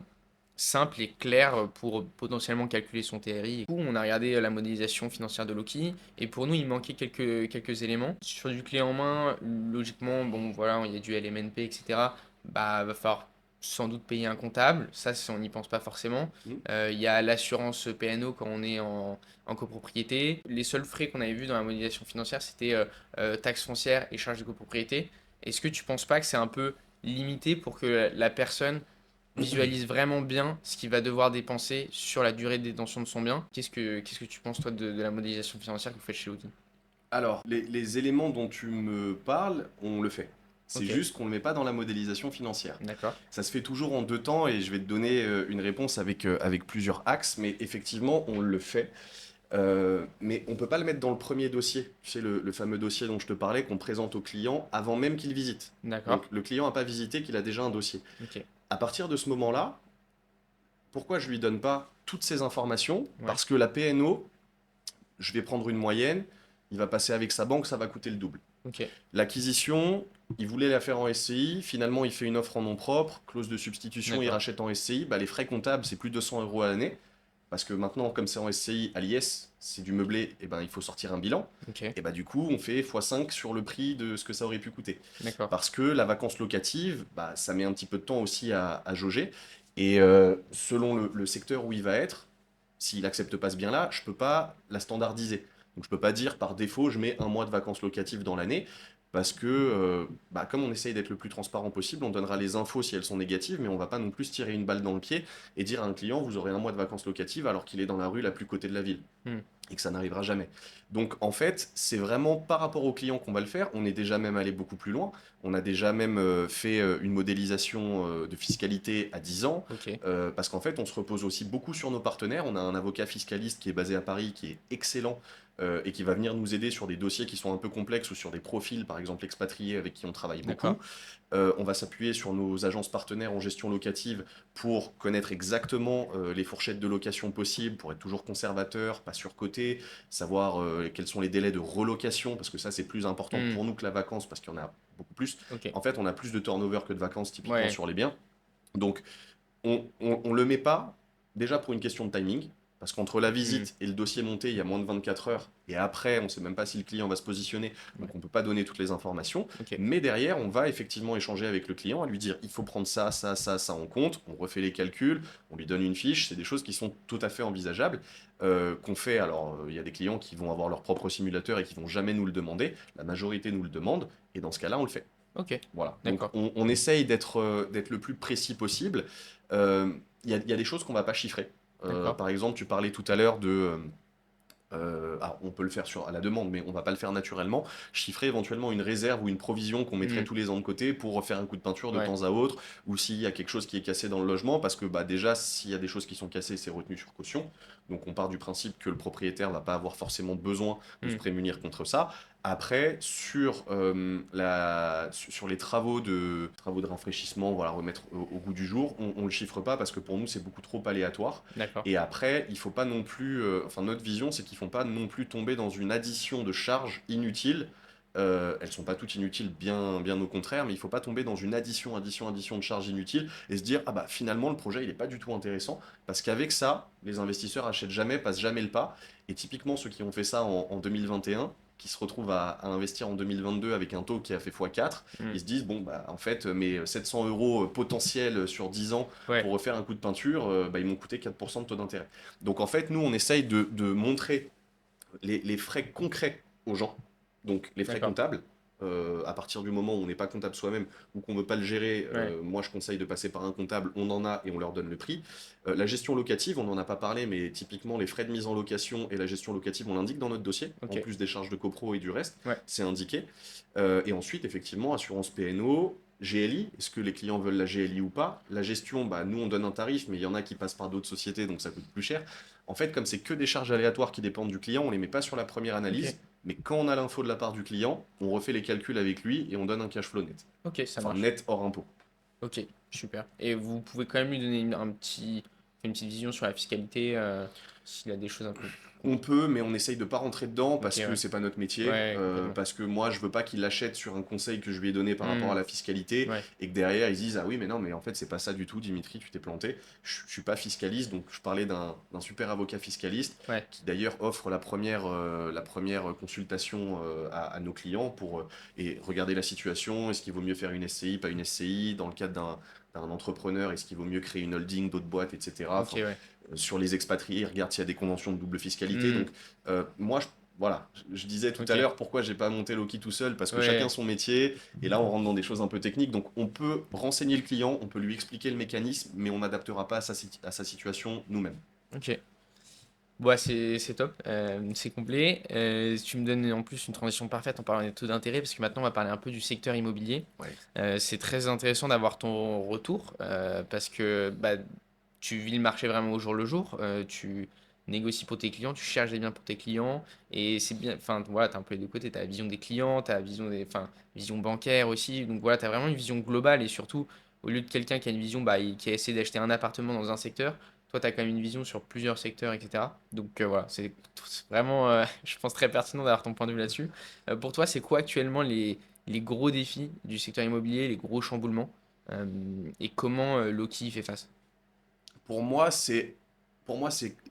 simple et clair pour potentiellement calculer son TRI. Du coup, on a regardé la modélisation financière de Loki et pour nous, il manquait quelques éléments. Sur du clé en main, logiquement, bon voilà, il y a du LMNP, etc. Bah, va falloir sans doute payer un comptable. Ça, on n'y pense pas forcément. Mhm. Il y a l'assurance PNO quand on est en copropriété. Les seuls frais qu'on avait vus dans la modélisation financière, c'était taxes foncières et charges de copropriété. Est-ce que tu penses pas que c'est un peu limité pour que la personne visualise vraiment bien ce qu'il va devoir dépenser sur la durée de détention de son bien? Qu'est-ce que tu penses, toi, de la modélisation financière que vous faites chez Loki? Alors, les éléments dont tu me parles, on le fait. C'est Ok, juste qu'on ne le met pas dans la modélisation financière. d'accord. Ça se fait toujours en 2 temps et je vais te donner une réponse avec plusieurs axes, mais effectivement, on le fait. Mais on ne peut pas le mettre dans le premier dossier, tu sais, le fameux dossier dont je te parlais, qu'on présente au client avant même qu'il visite. Donc D'accord. le client n'a pas visité qu'il a déjà un dossier. Ok. À partir de ce moment-là, pourquoi je lui donne pas toutes ces informations? Ouais. Parce que la PNO, je vais prendre une moyenne, il va passer avec sa banque, ça va coûter le double. Ok. L'acquisition, il voulait la faire en SCI, finalement il fait une offre en nom propre, clause de substitution, il D'accord. rachète en SCI, bah, les frais comptables c'est plus de 200 euros à l'année, parce que maintenant comme c'est en SCI à l'IS, c'est du meublé, et ben il faut sortir un bilan, Ok. et bah du coup on fait x5 sur le prix de ce que ça aurait pu coûter. D'accord. Parce que la vacance locative, bah, ça met un petit peu de temps aussi à jauger, et selon le secteur où il va être, s'il accepte pas ce bien-là, je peux pas la standardiser. Donc je peux pas dire par défaut je mets un mois de vacances locatives dans l'année parce que bah, comme on essaye d'être le plus transparent possible, on donnera les infos si elles sont négatives, mais on va pas non plus se tirer une balle dans le pied et dire à un client vous aurez un mois de vacances locatives alors qu'il est dans la rue la plus cotée de la ville Hmm. et que ça n'arrivera jamais. Donc en fait, c'est vraiment par rapport au client qu'on va le faire. On est déjà même allé beaucoup plus loin. On a déjà même fait une modélisation de fiscalité à 10 ans, Ok. parce qu'en fait, on se repose aussi beaucoup sur nos partenaires. On a un avocat fiscaliste qui est basé à Paris, qui est excellent. Et qui va venir nous aider sur des dossiers qui sont un peu complexes ou sur des profils, par exemple expatriés avec qui on travaille D'accord. beaucoup. On va s'appuyer sur nos agences partenaires en gestion locative pour connaître exactement les fourchettes de location possibles, pour être toujours conservateur, pas surcoté, savoir quels sont les délais de relocation, parce que ça c'est plus important Hmm. pour nous que la vacance, parce qu'il y en a beaucoup plus. Ok. En fait, on a plus de turnover que de vacances typiquement Ouais. sur les biens. Donc, on le met pas, déjà pour une question de timing, parce qu'entre la Hmm. visite et le dossier monté, il y a moins de 24 heures, et après, on ne sait même pas si le client va se positionner, Ouais. donc on ne peut pas donner toutes les informations. Ok. Mais derrière, on va effectivement échanger avec le client, à lui dire, il faut prendre ça, ça, ça, ça en compte, on refait les calculs, on lui donne une fiche, c'est des choses qui sont tout à fait envisageables, qu'on fait. Alors, il y a des clients qui vont avoir leur propre simulateur et qui vont jamais nous le demander, la majorité nous le demande, et dans ce cas-là, on le fait. Ok. Voilà, donc D'accord. on essaye d'être le plus précis possible. Euh, il y a des choses qu'on va pas chiffrer. D'accord. Par exemple, tu parlais tout à l'heure de on peut le faire à la demande, mais on va pas le faire naturellement. Chiffrer éventuellement une réserve ou une provision qu'on mettrait Hmm. tous les ans de côté pour refaire un coup de peinture de Ouais. temps à autre, ou s'il y a quelque chose qui est cassé dans le logement, parce que bah, déjà, s'il y a des choses qui sont cassées, c'est retenu sur caution. Donc on part du principe que le propriétaire va pas avoir forcément besoin de se Hmm. prémunir contre ça. Après, sur les travaux de rafraîchissement, voilà, remettre au goût du jour, on le chiffre pas parce que pour nous, c'est beaucoup trop aléatoire. D'accord. Et après, il faut pas non plus. Enfin, notre vision, c'est qu'ils ne font pas non plus tomber dans une addition de charges inutiles. Elles sont pas toutes inutiles, bien au contraire, mais il faut pas tomber dans une addition de charges inutiles et se dire ah bah finalement le projet il est pas du tout intéressant parce qu'avec ça, les investisseurs achètent jamais, passent jamais le pas. Et typiquement ceux qui ont fait ça en 2021, qui se retrouvent à investir en 2022 avec un taux qui a fait x4, Hmm. ils se disent bon bah en fait mes 700 euros potentiels sur 10 ans Ouais. pour refaire un coup de peinture, bah, ils m'ont coûté 4% de taux d'intérêt. Donc en fait, nous, on essaye de montrer les frais concrets aux gens, donc les frais D'accord. comptables. À partir du moment où on n'est pas comptable soi-même ou qu'on ne veut pas le gérer, Ouais. moi je conseille de passer par un comptable, on en a et on leur donne le prix. La gestion locative, on n'en a pas parlé, mais typiquement les frais de mise en location et la gestion locative, on l'indique dans notre dossier, Ok. en plus des charges de copro et du reste, Ouais. c'est indiqué. Et ensuite, effectivement, assurance PNO, GLI, est-ce que les clients veulent la GLI ou pas? La gestion, bah, nous on donne un tarif, mais il y en a qui passent par d'autres sociétés, donc ça coûte plus cher. En fait, comme c'est que des charges aléatoires qui dépendent du client, on les met pas sur la première Ok. analyse, mais quand on a l'info de la part du client, on refait les calculs avec lui et on donne un cash flow net. Ok, ça Enfin, marche. net hors impôt. Ok, super. Et vous pouvez quand même lui donner une petite vision sur la fiscalité, s'il a des choses un peu On compliquées. peut, mais on essaye de pas rentrer dedans Ok, parce que ouais. c'est pas notre métier, Ouais, complètement. parce que moi je veux pas qu'il l'achète sur un conseil que je lui ai donné par rapport à Hmm. la fiscalité Ouais. et que derrière ils se disent ah oui mais non mais en fait c'est pas ça du tout Dimitri tu t'es planté. Je suis pas fiscaliste donc je parlais d'un super avocat fiscaliste Ouais. qui d'ailleurs offre la première consultation à nos clients pour et regarder la situation, est-ce qu'il vaut mieux faire une SCI, pas une SCI, dans le cadre d'un entrepreneur, est-ce qu'il vaut mieux créer une holding, d'autres boîtes, etc. Ok, Enfin, ouais. sur les expatriés, regarde s'il y a des conventions de double fiscalité. Hmm. Donc, moi, voilà, je disais tout à Ok. l'heure pourquoi j'ai pas monté Loki tout seul, parce que chacun Ouais. son métier, et là on rentre dans des choses un peu techniques. Donc, on peut renseigner le client, on peut lui expliquer le mécanisme, mais on n'adaptera pas à sa situation nous-mêmes. Ok. Bon, c'est top, c'est complet. Tu me donnes en plus une transition parfaite en parlant des taux d'intérêt, parce que maintenant on va parler un peu du secteur immobilier. Ouais. C'est très intéressant d'avoir ton retour, parce que bah, tu vis le marché vraiment au jour le jour. négocies pour tes clients, tu cherches des biens pour tes clients, et c'est bien, enfin voilà, tu as un peu les deux côtés, tu as la vision des clients, tu as la vision enfin, vision bancaire aussi, donc voilà, tu as vraiment une vision globale, et surtout, au lieu de quelqu'un qui a une vision, bah, qui a essayé d'acheter un appartement dans un secteur, toi, tu as quand même une vision sur plusieurs secteurs, etc. Donc voilà, c'est vraiment, je pense, très pertinent d'avoir ton point de vue là-dessus. Pour toi, c'est quoi actuellement les gros défis du secteur immobilier, les gros chamboulements, et comment Loki y fait face? Pour moi, c'est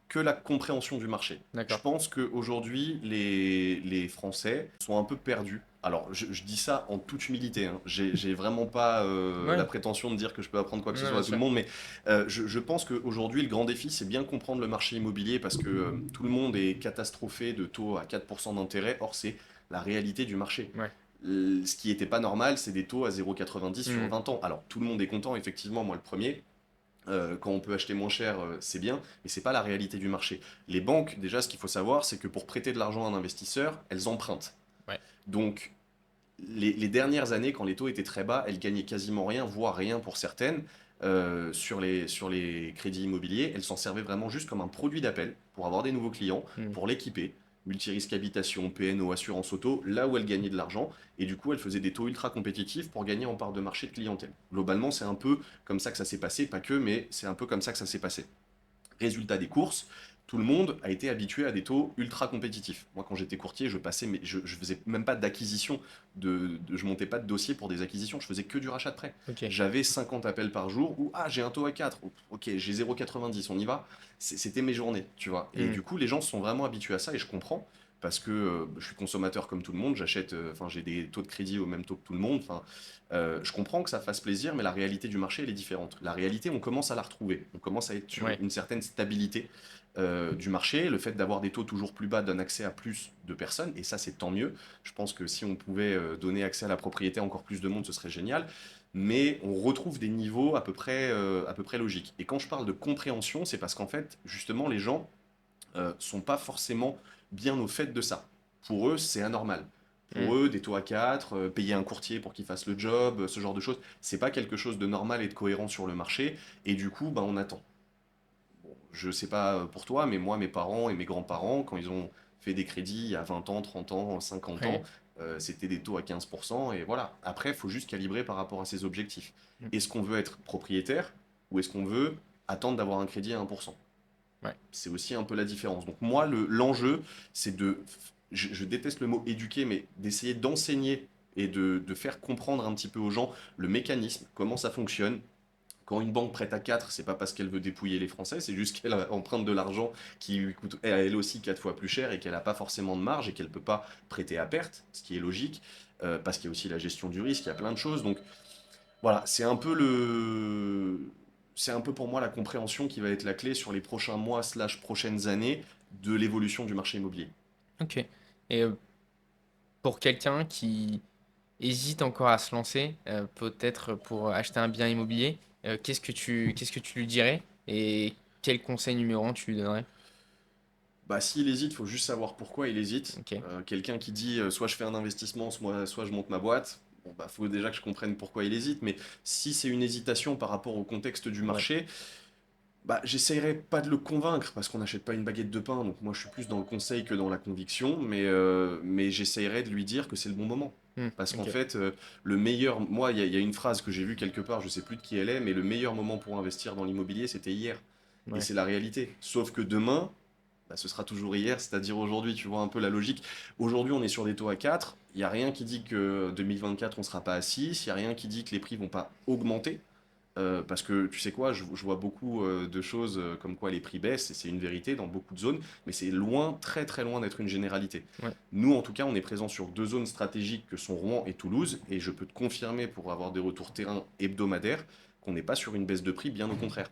que la compréhension du marché. Je D'accord. pense qu'aujourd'hui, les Français sont un peu perdus. Alors, je dis ça en toute humilité, hein. J'ai vraiment pas la Ouais, prétention de dire que je peux apprendre quoi que ce ouais, soit bien à tout le sûr. monde, mais je pense qu'aujourd'hui, le grand défi, c'est bien comprendre le marché immobilier parce que tout le monde est catastrophé de taux à 4% d'intérêt. Or, c'est la réalité du marché. Ouais. Ce qui n'était pas normal, c'est des taux à 0,90 sur Hmm. 20 ans. Alors, tout le monde est content, effectivement, moi le premier. Quand on peut acheter moins cher, c'est bien, mais c'est pas la réalité du marché. Les banques, déjà, ce qu'il faut savoir, c'est que pour prêter de l'argent à un investisseur, elles empruntent. Ouais. Donc, les dernières années, quand les taux étaient très bas, elles gagnaient quasiment rien, voire rien pour certaines, sur les crédits immobiliers. Elles s'en servaient vraiment juste comme un produit d'appel pour avoir des nouveaux clients, Hmm. pour l'équiper. Multirisque habitation, PNO, assurance auto, là où elles gagnaient de l'argent, et du coup elles faisaient des taux ultra compétitifs pour gagner en part de marché de clientèle. Globalement, c'est un peu comme ça que ça s'est passé, pas que, mais c'est un peu comme ça que ça s'est passé. Résultat des courses, tout le monde a été habitué à des taux ultra compétitifs. Moi, quand j'étais courtier, je passais, mais je faisais même pas d'acquisition, je montais pas de dossier pour des acquisitions, je faisais que du rachat de prêt. Ok. J'avais 50 appels par jour ou j'ai un taux à 4, ok, j'ai 0,90, on y va. C'était mes journées, tu vois. Et Hmm. du coup, les gens se sont vraiment habitués à ça et je comprends. Parce que je suis consommateur comme tout le monde, j'achète, enfin j'ai des taux de crédit au même taux que tout le monde. Enfin, je comprends que ça fasse plaisir, mais la réalité du marché elle est différente. La réalité, on commence à la retrouver. On commence à être sur Ouais. une certaine stabilité du marché. Le fait d'avoir des taux toujours plus bas donne accès à plus de personnes, et ça c'est tant mieux. Je pense que si on pouvait donner accès à la propriété à encore plus de monde, ce serait génial. Mais on retrouve des niveaux à peu près logiques. Et quand je parle de compréhension, c'est parce qu'en fait, justement, les gens sont pas forcément bien au fait de ça. Pour eux, c'est anormal. Hmm. Pour eux, des taux à 4, payer un courtier pour qu'il fasse le job, ce genre de choses, c'est pas quelque chose de normal et de cohérent sur le marché. Et du coup, ben, on attend. Bon, je sais pas pour toi, mais moi, mes parents et mes grands-parents, quand ils ont fait des crédits il y a 20 ans, 30 ans, 50 ans, Ouais. c'était des taux à 15%. Et voilà. Après, il faut juste calibrer par rapport à ses objectifs. Hmm. Est-ce qu'on veut être propriétaire ou est-ce qu'on veut attendre d'avoir un crédit à 1%? Ouais. C'est aussi un peu la différence. Donc moi, l'enjeu, c'est je déteste le mot éduquer, mais d'essayer d'enseigner et de faire comprendre un petit peu aux gens le mécanisme, comment ça fonctionne. Quand une banque prête à 4, c'est pas parce qu'elle veut dépouiller les Français, c'est juste qu'elle emprunte de l'argent qui lui coûte elle aussi 4 fois plus cher et qu'elle n'a pas forcément de marge et qu'elle peut pas prêter à perte, ce qui est logique, parce qu'il y a aussi la gestion du risque, il y a plein de choses. Donc voilà, c'est un peu pour moi la compréhension qui va être la clé sur les prochains mois slash prochaines années de l'évolution du marché immobilier. Ok. Et pour quelqu'un qui hésite encore à se lancer, peut-être pour acheter un bien immobilier, qu'est-ce que tu lui dirais et quel conseil numéro un tu lui donnerais? Bah, s'il hésite, il faut juste savoir pourquoi il hésite. Ok. Quelqu'un qui dit soit je fais un investissement, soit je monte ma boîte, bon, bah, faut déjà que je comprenne pourquoi il hésite. Mais si c'est une hésitation par rapport au contexte du Ouais. marché, bah, j'essayerai pas de le convaincre parce qu'on n'achète pas une baguette de pain, donc moi je suis plus dans le conseil que dans la conviction, mais j'essayerai de lui dire que c'est le bon moment. Hmm. Parce qu'en Ok. fait, le meilleur, moi il y a une phrase que j'ai vue quelque part, je sais plus de qui elle est, mais le meilleur moment pour investir dans l'immobilier c'était hier. Et Ouais. c'est la réalité. Sauf que demain, bah, ce sera toujours hier, c'est-à-dire aujourd'hui, tu vois un peu la logique. Aujourd'hui on est sur des taux à 4, il n'y a rien qui dit que 2024 on sera pas à 6, il n'y a rien qui dit que les prix vont pas augmenter. Parce que tu sais quoi, je vois beaucoup de choses comme quoi les prix baissent, et c'est une vérité dans beaucoup de zones, mais c'est loin, très très loin d'être une généralité. Ouais. Nous, en tout cas, on est présent sur deux zones stratégiques que sont Rouen et Toulouse, et je peux te confirmer, pour avoir des retours terrain hebdomadaires, qu'on n'est pas sur une baisse de prix, bien au contraire.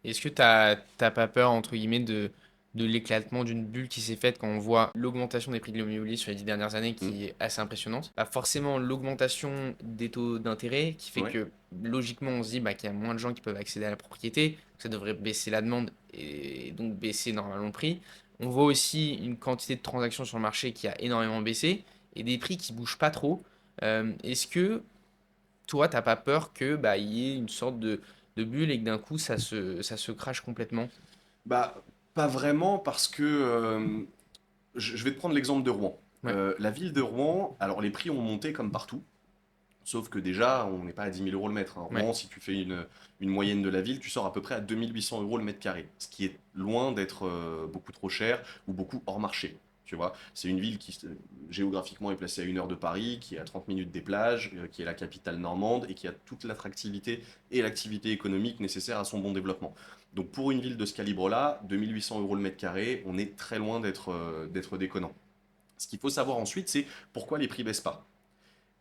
Est-ce que t'as pas peur, entre guillemets, de l'éclatement d'une bulle qui s'est faite quand on voit l'augmentation des prix de l'immobilier sur les 10 dernières années Hmm. qui est assez impressionnante? Bah forcément, l'augmentation des taux d'intérêt qui fait Ouais. que logiquement, on se dit bah, qu'il y a moins de gens qui peuvent accéder à la propriété, que ça devrait baisser la demande et donc baisser normalement le prix. On voit aussi une quantité de transactions sur le marché qui a énormément baissé et des prix qui bougent pas trop. Est-ce que toi, t'as pas peur que il y ait une sorte de bulle et que d'un coup ça se crache complètement? Bah, Pas vraiment parce que je vais te prendre l'exemple de Rouen. Ouais, La ville de Rouen, alors les prix ont monté comme partout, sauf que déjà, on n'est pas à 10 000 euros le mètre, hein. ouais. Rouen, si tu fais une moyenne de la ville, tu sors à peu près à 2 800 euros le mètre carré, ce qui est loin d'être beaucoup trop cher ou beaucoup hors marché. Tu vois, c'est une ville qui géographiquement est placée à 1 heure de Paris, qui est à 30 minutes des plages, qui est la capitale normande et qui a toute l'attractivité et l'activité économique nécessaire à son bon développement. Donc pour une ville de ce calibre-là, 2 800 euros le mètre carré, on est très loin d'être déconnant. Ce qu'il faut savoir ensuite, c'est pourquoi les prix baissent pas.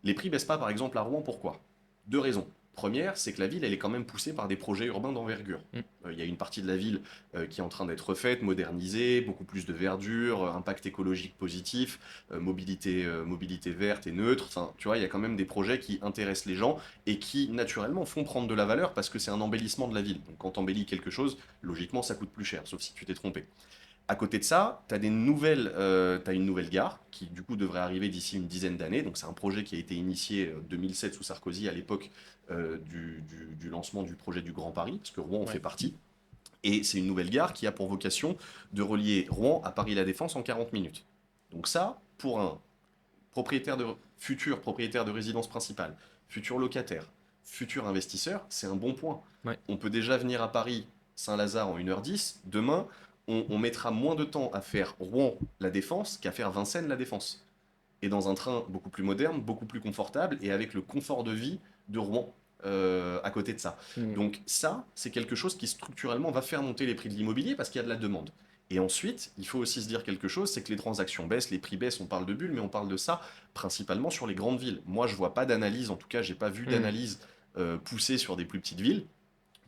Les prix baissent pas, par exemple, à Rouen, pourquoi? Deux raisons. Première, c'est que la ville, elle est quand même poussée par des projets urbains d'envergure. Mm. Il y a une partie de la ville qui est en train d'être refaite, modernisée, beaucoup plus de verdure, impact écologique positif, mobilité verte et neutre. Enfin, tu vois, il y a quand même des projets qui intéressent les gens et qui, naturellement, font prendre de la valeur parce que c'est un embellissement de la ville. Donc, quand tu embellis quelque chose, logiquement, ça coûte plus cher, sauf si tu t'es trompé. À côté de ça, tu as une nouvelle gare qui du coup devrait arriver d'ici une dizaine d'années. Donc c'est un projet qui a été initié 2007 sous Sarkozy à l'époque du lancement du projet du Grand Paris, parce que Rouen en fait Ouais. partie. Et c'est une nouvelle gare qui a pour vocation de relier Rouen à Paris-La Défense en 40 minutes. Donc ça, pour un futur propriétaire de résidence principale, futur locataire, futur investisseur, c'est un bon point. Ouais. On peut déjà venir à Paris, Saint-Lazare en 1h10. Demain, on mettra moins de temps à faire Rouen-La Défense qu'à faire Vincennes-La Défense. Et dans un train beaucoup plus moderne, beaucoup plus confortable et avec le confort de vie de Rouen à côté de ça. Mm. Donc ça, c'est quelque chose qui structurellement va faire monter les prix de l'immobilier parce qu'il y a de la demande. Et ensuite, il faut aussi se dire quelque chose, c'est que les transactions baissent, les prix baissent, on parle de bulles, mais on parle de ça principalement sur les grandes villes. Moi, je vois pas d'analyse, en tout cas, j'ai pas vu Mm. d'analyse poussée sur des plus petites villes.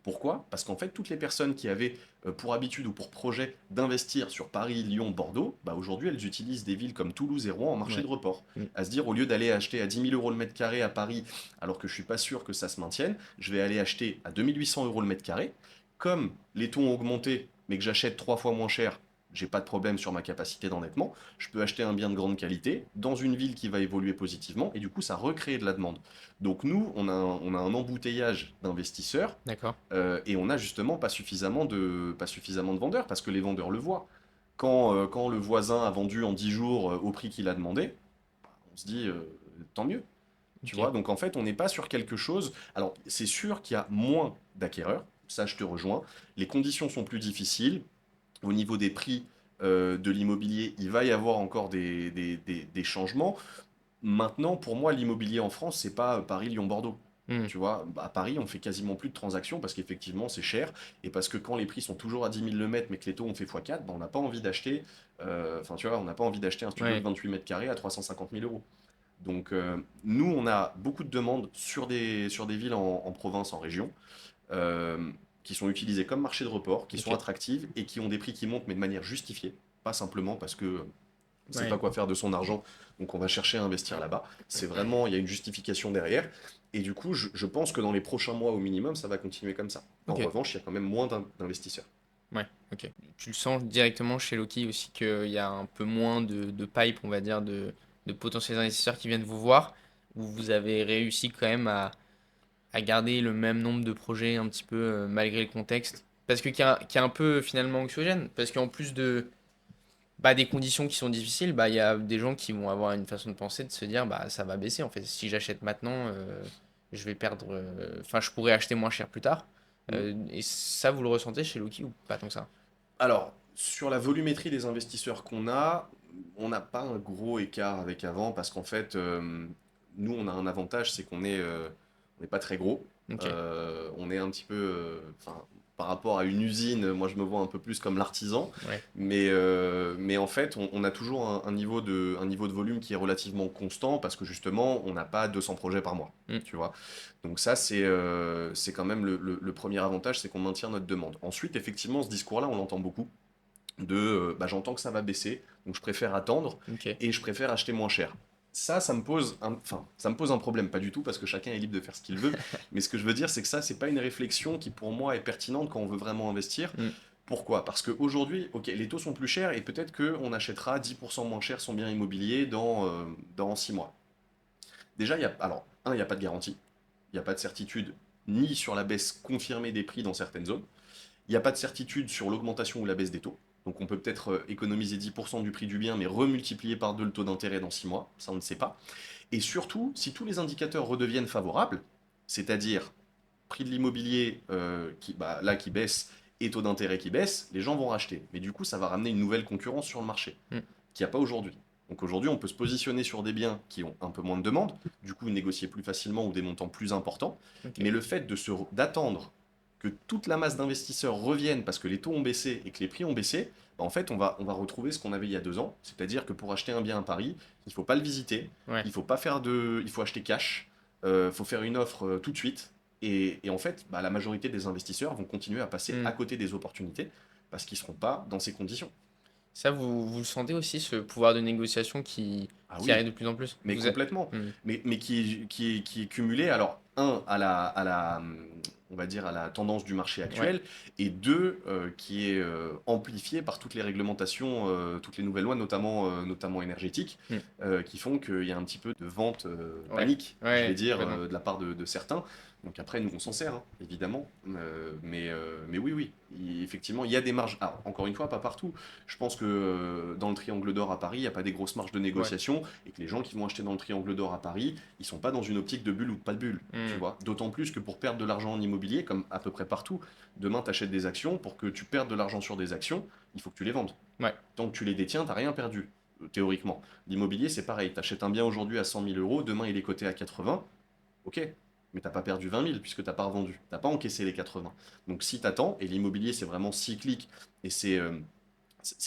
Pourquoi? Parce qu'en fait, toutes les personnes qui avaient pour habitude ou pour projet d'investir sur Paris, Lyon, Bordeaux, bah aujourd'hui, elles utilisent des villes comme Toulouse et Rouen en marché Ouais. de report. Mm. À se dire, au lieu d'aller acheter à 10 000 euros le mètre carré à Paris, alors que je suis pas sûr que ça se maintienne, je vais aller acheter à 2 800 euros le mètre carré. Comme les taux ont augmenté, mais que j'achète 3 fois moins cher, j'ai pas de problème sur ma capacité d'endettement. Je peux acheter un bien de grande qualité dans une ville qui va évoluer positivement et du coup, ça recrée de la demande. Donc nous, on a un embouteillage d'investisseurs D'accord. et on n'a justement pas suffisamment de vendeurs parce que les vendeurs le voient. Quand le voisin a vendu en 10 jours au prix qu'il a demandé, on se dit tant mieux. Tu Ok. vois, donc en fait, on n'est pas sur quelque chose. Alors, c'est sûr qu'il y a moins d'acquéreurs, ça je te rejoins. Les conditions sont plus difficiles. Au niveau des prix de l'immobilier, il va y avoir encore des changements. Maintenant, pour moi, l'immobilier en France, c'est pas Paris, Lyon, Bordeaux. Mm. Tu vois, à Paris, on fait quasiment plus de transactions parce qu'effectivement, c'est cher et parce que quand les prix sont toujours à 10 000 le mètre, mais que les taux ont fait x4, ben, on n'a pas envie d'acheter. Enfin, tu vois, on n'a pas envie d'acheter un studio de Ouais. 28 mètres carrés à 350 000 euros. Donc, nous, on a beaucoup de demandes sur des villes en province, en région, euh, qui sont utilisées comme marché de report, qui sont Ok. attractives et qui ont des prix qui montent, mais de manière justifiée. Pas simplement parce que on ne sait pas Ouais. quoi faire de son argent, donc on va chercher à investir là-bas. C'est vraiment, il y a une justification derrière. Et du coup, je pense que dans les prochains mois au minimum, ça va continuer comme ça. En Ok. revanche, il y a quand même moins d'investisseurs. Ouais. Ok. Tu le sens directement chez Loki aussi qu'il y a un peu moins de pipe, on va dire, de potentiels investisseurs qui viennent vous voir, où vous avez réussi quand même à garder le même nombre de projets un petit peu malgré le contexte. Parce que qui est un peu finalement anxiogène. Parce qu'en plus de bah, des conditions qui sont difficiles, bah, il y a des gens qui vont avoir une façon de penser de se dire bah, ça va baisser en fait. Si j'achète maintenant, je vais perdre. Enfin, je pourrais acheter moins cher plus tard. Mm. Et ça, vous le ressentez chez Loki ou pas tant que ça? Alors, sur la volumétrie des investisseurs qu'on a, on n'a pas un gros écart avec avant parce qu'en fait, nous, on a un avantage, c'est on n'est pas très gros. Ok. On est un petit peu, enfin, par rapport à une usine, moi je me vois un peu plus comme l'artisan, Ouais. mais en fait, on a toujours un niveau de volume qui est relativement constant parce que justement, on n'a pas 200 projets par mois, Mm. tu vois. Donc ça, c'est quand même le premier avantage, c'est qu'on maintient notre demande. Ensuite, effectivement, ce discours-là, on l'entend beaucoup bah, j'entends que ça va baisser, donc je préfère attendre Ok. et je préfère acheter moins cher. Ça me pose un problème, pas du tout, parce que chacun est libre de faire ce qu'il veut. Mais ce que je veux dire, c'est que ça, c'est pas une réflexion qui, pour moi, est pertinente quand on veut vraiment investir. Mm. Pourquoi? Parce qu'aujourd'hui, ok, les taux sont plus chers et peut-être qu'on achètera 10% moins cher son bien immobilier dans 6 mois. Déjà, il n'y a pas de garantie, il n'y a pas de certitude ni sur la baisse confirmée des prix dans certaines zones, il n'y a pas de certitude sur l'augmentation ou la baisse des taux. Donc on peut peut-être économiser 10% du prix du bien, mais remultiplier par 2 le taux d'intérêt dans 6 mois, ça on ne sait pas. Et surtout, si tous les indicateurs redeviennent favorables, c'est-à-dire prix de l'immobilier qui baisse et taux d'intérêt qui baisse, les gens vont racheter. Mais du coup, ça va ramener une nouvelle concurrence sur le marché, Mm. qu'il n'y a pas aujourd'hui. Donc aujourd'hui, on peut se positionner sur des biens qui ont un peu moins de demande, du coup négocier plus facilement ou des montants plus importants. Ok. Mais le fait d'attendre que toute la masse d'investisseurs revienne parce que les taux ont baissé et que les prix ont baissé, bah, en fait, on va retrouver ce qu'on avait il y a 2 ans. C'est-à-dire que pour acheter un bien à Paris, il ne faut pas le visiter, Ouais. il faut acheter cash, il faut faire une offre tout de suite. Et en fait, bah, la majorité des investisseurs vont continuer à passer à Mm. côté des opportunités parce qu'ils ne seront pas dans ces conditions. Ça, vous le sentez aussi, ce pouvoir de négociation Ah qui oui, arrive de plus en plus? mais complètement. Mm. Mais qui est cumulé, alors, un, on va dire, à la tendance du marché Ouais. actuel, et deux, qui est amplifié par toutes les réglementations, toutes les nouvelles lois, notamment énergétiques, Mm. qui font qu'il y a un petit peu de vente Ouais. panique, je vais Ouais, dire, complètement. de la part de certains. Donc après, nous, on s'en sert, hein, évidemment. Mais oui, oui, effectivement, il y a des marges. Alors, encore une fois, pas partout. Je pense que dans le Triangle d'Or à Paris, il n'y a pas des grosses marges de Ouais. négociation et que les gens qui vont acheter dans le Triangle d'Or à Paris, ils sont pas dans une optique de bulle ou de pas de bulle, tu Mm. vois. D'autant plus que pour perdre de l'argent en immobilier, comme à peu près partout, demain tu achètes des actions, pour que tu perdes de l'argent sur des actions, il faut que tu les vendes. Ouais. Tant que tu les détiens, tu n'as rien perdu, théoriquement. L'immobilier, c'est pareil. Tu achètes un bien aujourd'hui à 100 000 euros, demain il est coté à 80, ok. Mais t'as pas perdu 20 000 puisque t'as pas revendu. T'as pas encaissé les 80. Donc si t'attends, et l'immobilier c'est vraiment cyclique, et c'est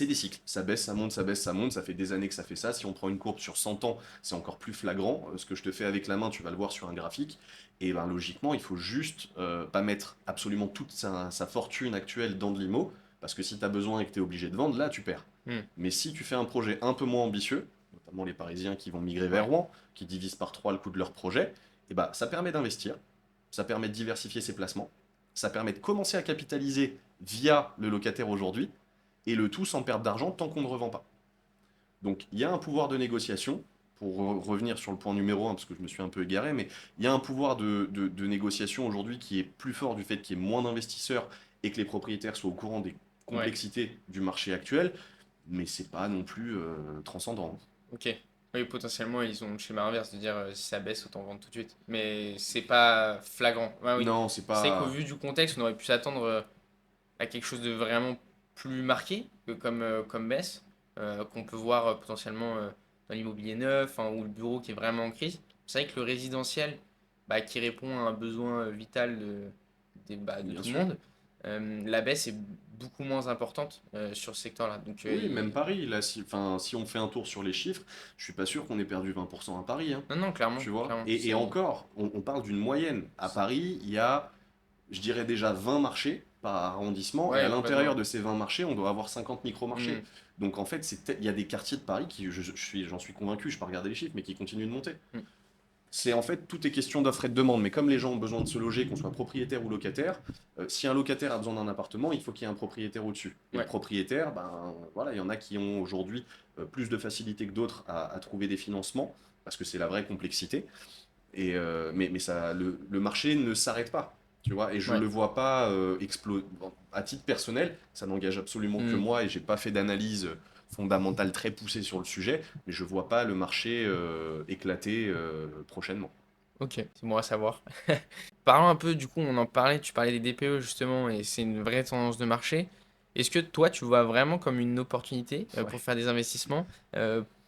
des cycles. Ça baisse, ça monte, ça baisse, ça monte. Ça fait des années que ça fait ça. Si on prend une courbe sur 100 ans, c'est encore plus flagrant. Ce que je te fais avec la main, tu vas le voir sur un graphique. Et ben, logiquement, il faut juste pas mettre absolument toute sa fortune actuelle dans de l'IMO. Parce que si tu as besoin et que tu es obligé de vendre, là, tu perds. Mm. Mais si tu fais un projet un peu moins ambitieux, notamment les Parisiens qui vont migrer vers Ouais. Rouen, qui divisent par 3 le coût de leur projet, et ben, ça permet d'investir. Ça permet de diversifier ses placements. Ça permet de commencer à capitaliser via le locataire aujourd'hui et le tout sans perdre d'argent tant qu'on ne revend pas. Donc il y a un pouvoir de négociation, pour revenir sur le point numéro 1, parce que je me suis un peu égaré, mais il y a un pouvoir de négociation aujourd'hui qui est plus fort du fait qu'il y ait moins d'investisseurs et que les propriétaires soient au courant des Ouais. complexités du marché actuel, mais c'est pas non plus transcendant. Ok. Oui, potentiellement, ils ont le schéma inverse de dire si ça baisse, autant vendre tout de suite. Mais c'est pas flagrant. Ouais, oui. Non, c'est C'est vrai qu'au pas... vu du contexte, on aurait pu s'attendre à quelque chose de vraiment plus marqué que comme baisse, qu'on peut voir potentiellement dans l'immobilier neuf, hein, ou le bureau qui est vraiment en crise. C'est vrai que le résidentiel, bah, qui répond à un besoin vital de Bien tout le sûr. monde, la baisse est beaucoup moins importante sur ce secteur-là. Donc, Oui, même Paris, là, si on fait un tour sur les chiffres, je suis pas sûr qu'on ait perdu 20% à Paris, hein, non, non, clairement, tu vois. clairement. Et encore, on parle d'une moyenne. À Paris, il y a, je dirais déjà 20 marchés par arrondissement, et à Ouais, l'intérieur complètement. de ces 20 marchés, on doit avoir 50 micro-marchés. Hmm. Donc en fait, il y a des quartiers de Paris qui, j'en suis convaincu, je ne peux pas regarder les chiffres, mais qui continuent de monter. Hmm. C'est en fait, tout est question d'offre et de demande, mais comme les gens ont besoin de se loger, qu'on soit propriétaire ou locataire, si un locataire a besoin d'un appartement, il faut qu'il y ait un propriétaire au-dessus. Et le Ouais. propriétaire, ben voilà, il y en a qui ont aujourd'hui plus de facilité que d'autres à trouver des financements, parce que c'est la vraie complexité. Mais ça, le marché ne s'arrête pas, tu vois, et je Ouais. le vois pas exploser. Bon, à titre personnel, ça n'engage absolument que Hmm. moi, et j'ai pas fait d'analyse fondamentale très poussée sur le sujet, mais je vois pas le marché éclater prochainement. Ok, c'est bon à savoir. Parlons un peu, du coup, on en parlait, tu parlais des DPE justement, et c'est une vraie tendance de marché. Est-ce que toi, tu vois vraiment comme une opportunité pour Ouais. faire des investissements?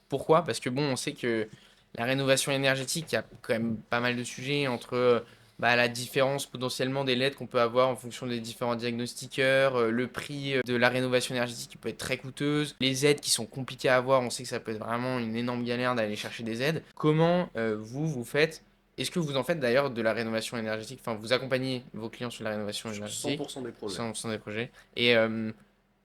Pourquoi? Parce que bon, on sait que la rénovation énergétique, il y a quand même pas mal de sujets entre bah, la différence potentiellement des LED qu'on peut avoir en fonction des différents diagnostiqueurs, le prix de la rénovation énergétique qui peut être très coûteuse, les aides qui sont compliquées à avoir, on sait que ça peut être vraiment une énorme galère d'aller chercher des aides. Comment vous faites? Est-ce que vous en faites d'ailleurs de la rénovation énergétique? Enfin, vous accompagnez vos clients sur la rénovation Sur énergétique, 100% des projets. 100% des projets. Et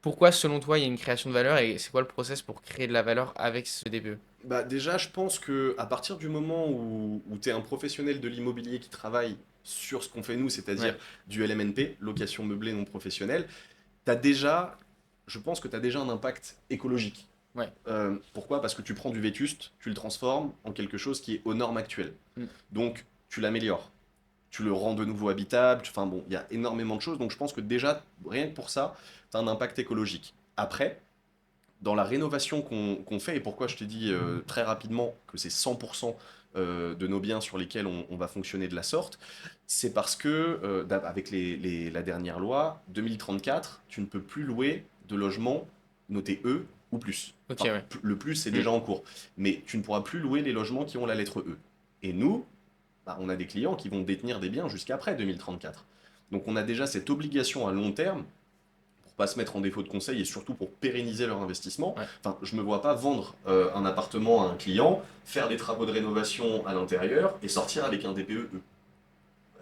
pourquoi, selon toi, il y a une création de valeur et c'est quoi le process pour créer de la valeur avec ce DPE? Bah déjà, je pense que à partir du moment où tu es un professionnel de l'immobilier qui travaille sur ce qu'on fait nous, c'est-à-dire Ouais, du LMNP, location meublée non professionnelle, t'as déjà, je pense que tu as déjà un impact écologique. ouais. Pourquoi? Parce que tu prends du vétuste, tu le transformes en quelque chose qui est aux normes actuelles. Mm. Donc, tu l'améliores, tu le rends de nouveau habitable, enfin bon, il y a énormément de choses, donc je pense que déjà, rien que pour ça, tu as un impact écologique. Après, dans la rénovation qu'on fait, et pourquoi je te dis très rapidement que c'est 100% de nos biens sur lesquels on va fonctionner de la sorte, c'est parce que, avec la dernière loi, 2034, tu ne peux plus louer de logements notés E ou plus. Ok, Enfin, ouais. le plus, c'est Mm. déjà en cours. Mais tu ne pourras plus louer les logements qui ont la lettre E. Et nous, bah, on a des clients qui vont détenir des biens jusqu'après 2034. Donc on a déjà cette obligation à long terme pour pas se mettre en défaut de conseil et surtout pour pérenniser leur investissement. Ouais. Enfin, je me vois pas vendre un appartement à un client, faire des travaux de rénovation à l'intérieur et sortir avec un DPE.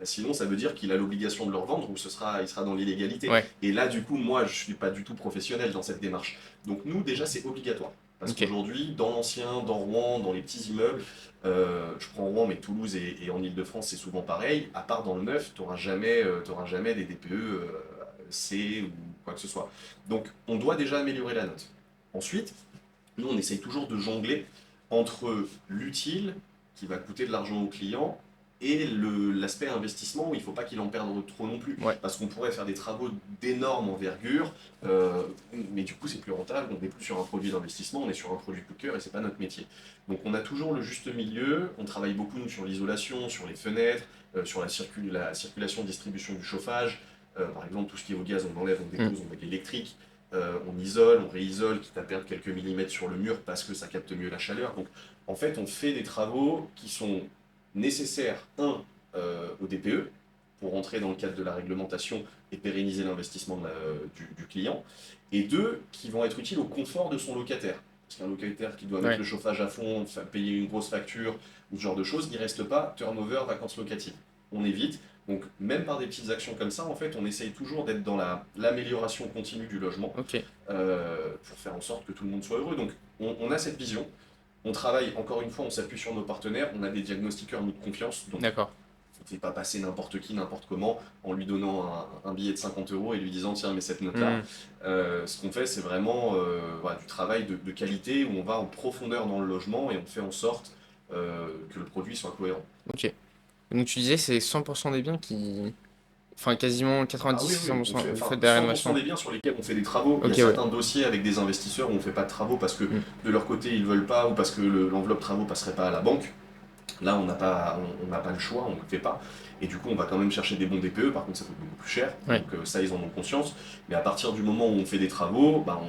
Sinon, ça veut dire qu'il a l'obligation de le revendre ou il sera dans l'illégalité. Ouais. Et là, du coup, moi, je suis pas du tout professionnel dans cette démarche. Donc nous, déjà, c'est obligatoire. Parce Ok. qu'aujourd'hui, dans l'ancien, dans Rouen, dans les petits immeubles, je prends Rouen, mais Toulouse et en Ile-de-France, c'est souvent pareil. À part dans le neuf, tu n'auras t'auras jamais des DPE C ou quoi que ce soit. Donc, on doit déjà améliorer la note. Ensuite, nous, on essaye toujours de jongler entre l'utile, qui va coûter de l'argent au client, et l'aspect investissement, où il ne faut pas qu'il en perde trop non plus. Ouais. Parce qu'on pourrait faire des travaux d'énorme envergure, mais du coup, c'est plus rentable. On n'est plus sur un produit d'investissement, on est sur un produit coup de cœur, et c'est pas notre métier. Donc, on a toujours le juste milieu. On travaille beaucoup, nous, sur l'isolation, sur les fenêtres, sur la circulation, distribution du chauffage. Par exemple, tout ce qui est au gaz, on l'enlève, on Mm. dépose, on met de l'électrique. On isole, on réisole, quitte à perdre quelques millimètres sur le mur parce que ça capte mieux la chaleur. Donc en fait, on fait des travaux qui sont nécessaires, au DPE, pour rentrer dans le cadre de la réglementation et pérenniser l'investissement du client, et deux, qui vont être utiles au confort de son locataire. Parce qu'un locataire qui doit mettre Ouais. le chauffage à fond, payer une grosse facture, ou ce genre de choses, il ne reste pas turnover, vacances locatives. On évite. Donc, même par des petites actions comme ça, en fait, on essaye toujours d'être dans l'amélioration continue du logement Ok. pour faire en sorte que tout le monde soit heureux. Donc, on a cette vision. On travaille, encore une fois, on s'appuie sur nos partenaires. On a des diagnostiqueurs nous, de confiance. Donc, D'accord. on ne fait pas passer n'importe qui, n'importe comment, en lui donnant un billet de 50 euros et lui disant tiens, mais cette note-là. Mm. Ce qu'on fait, c'est vraiment voilà, du travail de qualité où on va en profondeur dans le logement et on fait en sorte que le produit soit cohérent. Ok. Donc tu disais c'est 100% des biens qui... Enfin quasiment Ah oui, oui, on 90-100%. fait Vous enfin, faites des 100% rénovations. des biens sur lesquels on fait des travaux. Il y Ok, a ouais. certains dossiers avec des investisseurs où on ne fait pas de travaux parce que Mm. de leur côté ils veulent pas ou parce que l'enveloppe travaux passerait pas à la banque. Là, on n'a pas le choix, on ne le fait pas. Et du coup, on va quand même chercher des bons DPE. Par contre, ça coûte beaucoup plus cher. Ouais. Donc ça, ils en ont conscience. Mais à partir du moment où on fait des travaux, bah,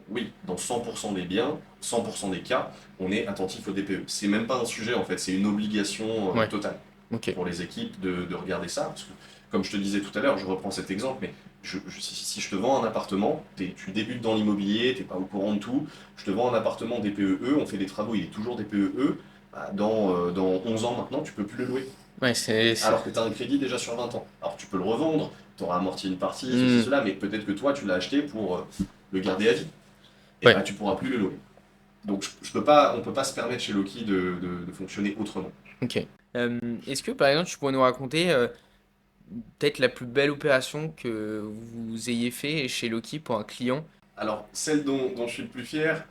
oui, dans 100% des biens, 100% des cas, on est attentif au DPE. C'est même pas un sujet en fait, c'est une obligation Ouais. totale Ok. pour les équipes de regarder ça. Parce que, comme je te disais tout à l'heure, je reprends cet exemple, mais si je te vends un appartement, tu débutes dans l'immobilier, tu n'es pas au courant de tout, je te vends un appartement DPE, on fait des travaux, il est toujours DPE, bah, dans 11 ans maintenant, tu peux plus le louer. Ouais, Alors que tu as un crédit déjà sur 20 ans. Alors tu peux le revendre, tu auras amorti une partie, ceci, Hmm. cela, mais peut-être que toi, tu l'as acheté pour le garder à vie. Et Ouais. bah, tu pourras plus le louer. Donc je peux pas, on peut pas se permettre chez Loki de fonctionner autrement. Ok. Est-ce que par exemple tu pourrais nous raconter peut-être la plus belle opération que vous ayez fait chez Loki pour un client? Alors, celle dont je suis le plus fier,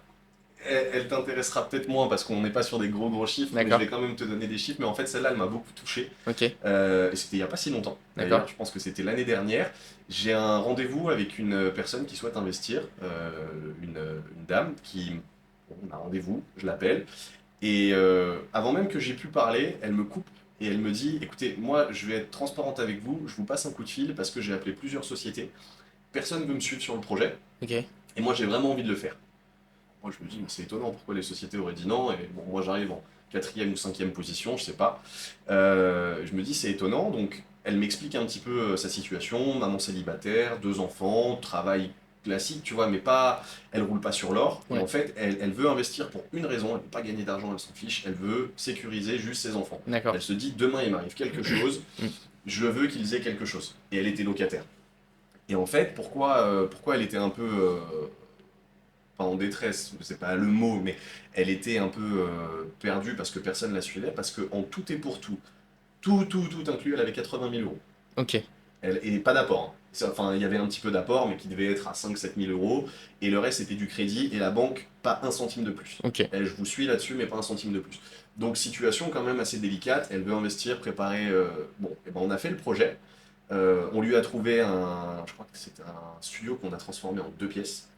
elle t'intéressera peut-être moins parce qu'on n'est pas sur des gros chiffres, mais je D'accord. vais quand même te donner des chiffres. Mais en fait, celle-là, elle m'a beaucoup touché. Ok. Et c'était il n'y a pas si longtemps. D'accord. D'ailleurs, je pense que c'était l'année dernière. J'ai un rendez-vous avec une personne qui souhaite investir, une dame qui. On a un rendez-vous, je l'appelle. Et avant même que j'ai pu parler, elle me coupe et elle me dit écoutez, moi, je vais être transparente avec vous, je vous passe un coup de fil parce que j'ai appelé plusieurs sociétés. Personne ne veut me suivre sur le projet. Ok. Et moi, j'ai vraiment envie de le faire. Moi, je me dis, mais c'est étonnant, pourquoi les sociétés auraient dit non? Et bon, moi, j'arrive en quatrième ou cinquième position, je sais pas. Je me dis, c'est étonnant. Donc, elle m'explique un petit peu sa situation, maman célibataire, deux enfants, travail classique, tu vois, mais pas, elle roule pas sur l'or. Et en Ouais. fait, elle veut investir pour une raison, elle veut pas gagner d'argent, elle s'en fiche, elle veut sécuriser juste ses enfants. D'accord. Elle se dit, demain, il m'arrive quelque chose, Hmm. je veux qu'ils aient quelque chose. Et elle était locataire. Et en fait, pourquoi elle était un peu pas en détresse, c'est pas le mot, mais elle était un peu perdue parce que personne la suivait, parce que en tout et pour tout, tout inclus, elle avait 80 000 euros. Ok. Et pas d'apport, hein. Enfin, il y avait un petit peu d'apport, mais qui devait être à 5 000 à 7 000 euros, et le reste c'était du crédit, et la banque, pas un centime de plus. Ok. Et je vous suis là-dessus, mais pas un centime de plus. Donc situation quand même assez délicate, elle veut investir, préparer... bon, et ben on a fait le projet, on lui a trouvé je crois que c'était un studio qu'on a transformé en deux pièces,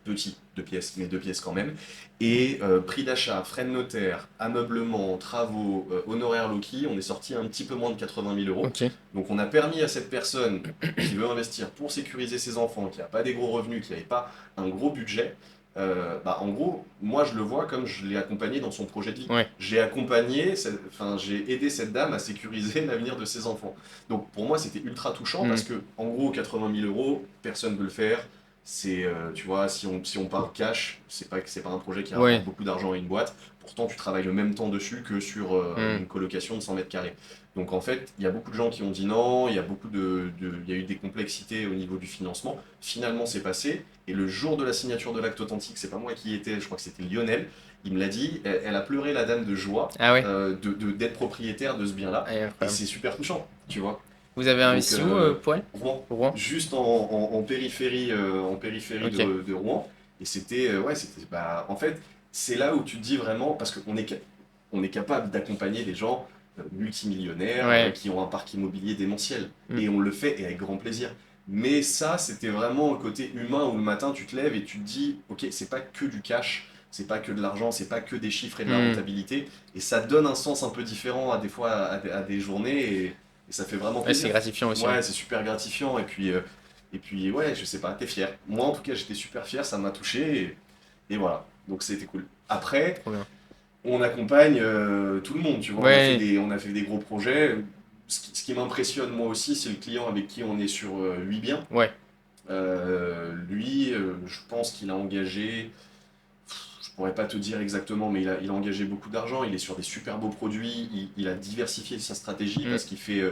Petit, 2 pièces, mais 2 pièces quand même. Et prix d'achat, frais de notaire, ameublement, travaux, honoraires Loki, on est sorti un petit peu moins de 80 000 euros. Ok. Donc on a permis à cette personne qui veut investir pour sécuriser ses enfants, qui n'a pas des gros revenus, qui n'avait pas un gros budget, bah, en gros, moi je le vois comme je l'ai accompagné dans son projet de vie. Ouais. J'ai accompagné, enfin j'ai aidé cette dame à sécuriser l'avenir de ses enfants. Donc pour moi c'était ultra touchant Hmm. parce que en gros 80 000 euros, personne ne veut le faire. C'est, tu vois, si on parle cash, c'est pas un projet qui rapporte Ouais. beaucoup d'argent à une boîte. Pourtant, tu travailles le même temps dessus que sur Hmm. une colocation de 100 mètres carrés. Donc en fait, il y a beaucoup de gens qui ont dit non, il y a il y a eu des complexités au niveau du financement. Finalement, c'est passé. Et le jour de la signature de l'acte authentique, c'est pas moi qui y étais, je crois que c'était Lionel. Il me l'a dit, elle a pleuré la dame de joie Ah ouais. d'être propriétaire de ce bien-là. Ah, Et incroyable. c'est super touchant, tu vois. Vous avez Donc, investi où pour elle? Rouen, Rouen? juste en périphérie Ok. de Rouen. Et c'était, ouais, c'était, bah, en fait, c'est là où tu te dis vraiment, parce qu'on est, on est capable d'accompagner des gens multimillionnaires Ouais. qui ont un parc immobilier démentiel. Hmm. Et on le fait et avec grand plaisir. Mais ça, c'était vraiment un côté humain où le matin, tu te lèves et tu te dis, ok, c'est pas que du cash, c'est pas que de l'argent, c'est pas que des chiffres et de la Hmm. rentabilité. Et ça donne un sens un peu différent à des fois à des journées. Et ça fait vraiment Ouais, c'est plaisir. gratifiant aussi, hein. Ouais, c'est super gratifiant. Et puis ouais, je sais pas, t'es fier. Moi, en tout cas, j'étais super fier, ça m'a touché. Et voilà, donc c'était cool. Après, Trop bien. on accompagne tout le monde, tu vois. Ouais. On a fait des gros projets. Ce qui m'impressionne, moi aussi, c'est le client avec qui on est sur 8 biens. Ouais. Lui, je pense qu'il a engagé, je pourrais pas te dire exactement, mais il a engagé beaucoup d'argent, il est sur des super beaux produits, il a diversifié sa stratégie Hmm. parce qu'il fait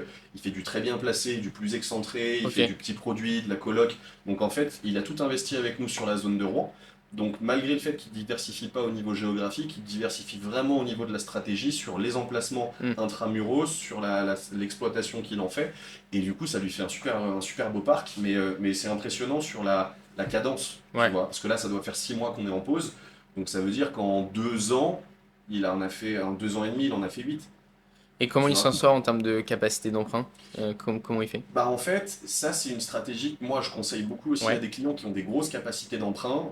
du très bien placé, du plus excentré, il Ok. fait du petit produit, de la coloc. Donc en fait, il a tout investi avec nous sur la zone de Rouen. Donc malgré le fait qu'il ne diversifie pas au niveau géographique, il diversifie vraiment au niveau de la stratégie, sur les emplacements Hmm. intramuros, sur l'exploitation qu'il en fait. Et du coup, ça lui fait un super beau parc, mais c'est impressionnant sur la cadence, tu Ouais. vois. Parce que là, ça doit faire 6 mois qu'on est en pause. Donc ça veut dire qu'en 2 ans, en a fait, en 2 ans et demi, il en a fait 8. Et comment Tu il s'en vois? sort en termes de capacité d'emprunt? Comment il fait? Bah en fait, ça c'est une stratégie que moi je conseille beaucoup aussi à Ouais. des clients qui ont des grosses capacités d'emprunt.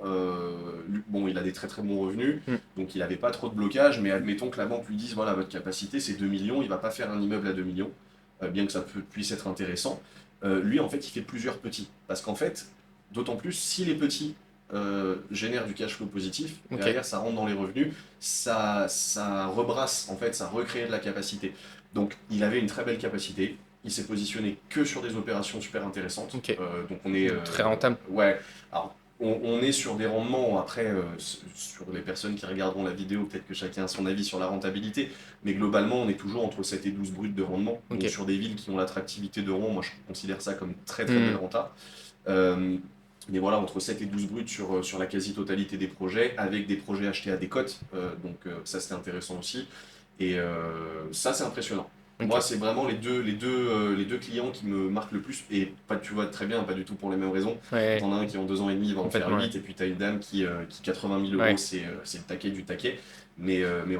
Bon, il a des très très bons revenus, Hmm. donc il n'avait pas trop de blocage, mais admettons que la banque lui dise, voilà, votre capacité c'est 2 millions, il va pas faire un immeuble à 2 millions, bien que ça puisse être intéressant. Lui en fait il fait plusieurs petits, parce qu'en fait, d'autant plus si les petits génèrent du cash flow positif, Ok. derrière ça rentre dans les revenus, ça rebrasse, en fait, ça recrée de la capacité. Donc il avait une très belle capacité, il s'est positionné que sur des opérations super intéressantes. Ok. Donc on est, Donc, très rentable. ouais, alors on est sur des rendements, après, sur les personnes qui regarderont la vidéo, peut-être que chacun a son avis sur la rentabilité, mais globalement on est toujours entre 7 et 12 bruts de rendement. Donc Ok. sur des villes qui ont l'attractivité de Rouen, moi je considère ça comme très très belle Hmm. renta. Euh, mais voilà, entre 7 et 12 bruts sur la quasi-totalité des projets, avec des projets achetés à des cotes. Donc ça, c'était intéressant aussi. Et ça, c'est impressionnant. Moi, Ok. c'est vraiment les deux clients qui me marquent le plus. Et pas, tu vois très bien, pas du tout pour les mêmes raisons. Ouais. T'en as un qui, en 2 ans et demi, il va en faire Complètement, ouais. 8. Et puis, t'as une dame qui 80 000 euros, Ouais. c'est le taquet du taquet. Mais ouais,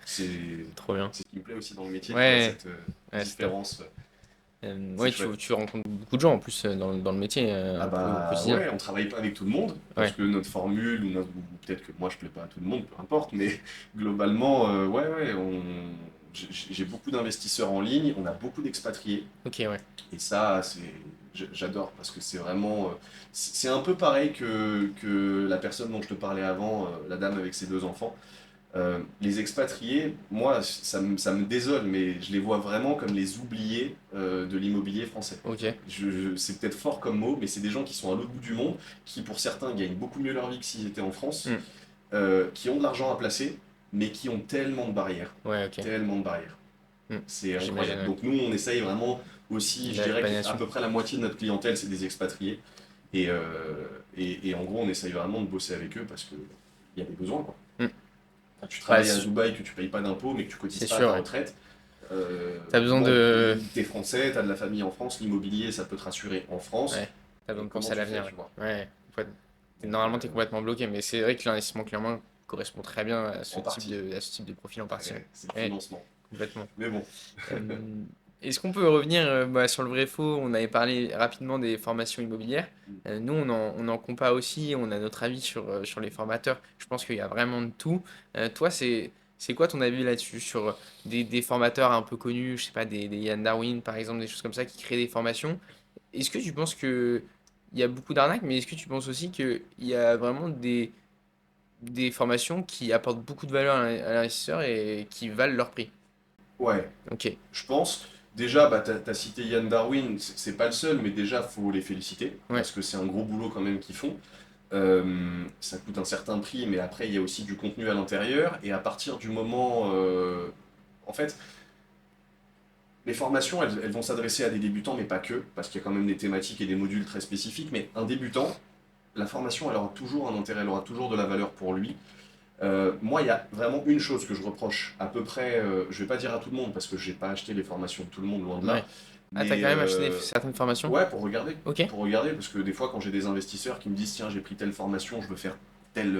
c'est Trop bien. c'est ce qui me plaît aussi dans le métier, tu vois, Ouais. cette Ouais, c'est top. différence. C'est Ouais, chouette. tu rencontres beaucoup de gens en plus dans le métier Ah au bah quotidien. ouais, on travaille pas avec tout le monde, parce Ouais. que notre formule, ou peut-être que moi je plais pas à tout le monde, peu importe, mais globalement, ouais, ouais, j'ai beaucoup d'investisseurs en ligne, on a beaucoup d'expatriés, Ok, ouais. et ça, j'adore, parce que c'est vraiment, c'est un peu pareil que la personne dont je te parlais avant, la dame avec ses 2 enfants. Les expatriés, moi, ça me désole, mais je les vois vraiment comme les oubliés de l'immobilier français. Ok. C'est peut-être fort comme mot, mais c'est des gens qui sont à l'autre bout du monde, qui pour certains gagnent beaucoup mieux leur vie que s'ils étaient en France, Hmm. qui ont de l'argent à placer, mais qui ont tellement de barrières. Ouais, ok. Tellement de barrières. Hmm. C'est J'imagine, incroyable. ouais. Donc nous, on essaye vraiment aussi, je dirais qu'à L'accompagnation. peu près la moitié de notre clientèle, c'est des expatriés. Et en gros, on essaye vraiment de bosser avec eux parce qu'il y a des besoins, quoi. Hmm. Quand tu Bah, travailles à Dubaï, que tu payes pas d'impôts, mais que tu cotises c'est pas à sûr, ta ouais. retraite, T'as besoin bon, de. t'es français, t'as de la famille en France, l'immobilier, ça peut te rassurer en France. Ouais. T'as besoin de Comment penser à tu fais, l'avenir, ouais. tu vois? Ouais. Donc, Normalement, t'es complètement bloqué, mais c'est vrai que l'investissement clairement correspond très bien en partie. à ce type de profil en partie, Ouais, ouais. c'est le Ouais, financement. complètement. Mais bon. Euh, Est-ce qu'on peut revenir sur le vrai faux? On avait parlé rapidement des formations immobilières. Nous, on en compas aussi, on a notre avis sur les formateurs. Je pense qu'il y a vraiment de tout. Toi, c'est quoi ton avis là-dessus? Sur des formateurs un peu connus, je sais pas, des Yann Darwin par exemple, des choses comme ça qui créent des formations. Est-ce que tu penses que il y a beaucoup d'arnaques, mais est-ce que tu penses aussi qu'il y a vraiment des formations qui apportent beaucoup de valeur à l'investisseur et qui valent leur prix? Ouais, Ok, je pense. Déjà, bah, t'as cité Yann Darwin, c'est pas le seul, mais déjà, faut les féliciter, ouais, parce que c'est un gros boulot quand même qu'ils font. Ça coûte un certain prix, mais après, il y a aussi du contenu à l'intérieur, et à partir du moment... en fait, les formations, elles vont s'adresser à des débutants, mais pas que, parce qu'il y a quand même des thématiques et des modules très spécifiques, mais un débutant, la formation, elle aura toujours un intérêt, elle aura toujours de la valeur pour lui. Moi, il y a vraiment une chose que je reproche à peu près, je vais pas dire à tout le monde parce que j'ai pas acheté les formations de tout le monde, loin de là, ouais. Ah, t'as mais quand même acheté certaines formations? ouais, Ok. pour regarder, parce que des fois, quand j'ai des investisseurs qui me disent, tiens, j'ai pris telle formation, je veux faire telle,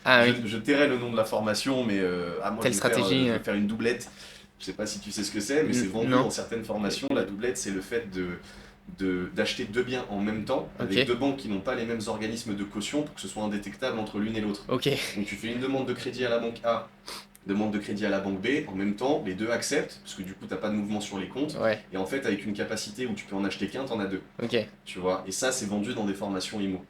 Ah oui, je tairai le nom de la formation, mais ah, moi, telle stratégie. je veux faire une doublette. Je sais pas si tu sais ce que c'est, mais c'est vendu Non. dans certaines formations. La doublette, c'est le fait d'acheter deux biens en même temps avec Ok. deux banques qui n'ont pas les mêmes organismes de caution pour que ce soit indétectable entre l'une et l'autre. Ok. Donc tu fais une demande de crédit à la banque A, demande de crédit à la banque B, en même temps, les deux acceptent, parce que du coup, tu n'as pas de mouvement sur les comptes, Ouais. et en fait, avec une capacité où tu peux en acheter qu'un, tu en as deux, Ok. tu vois. Et ça, c'est vendu dans des formations IMO.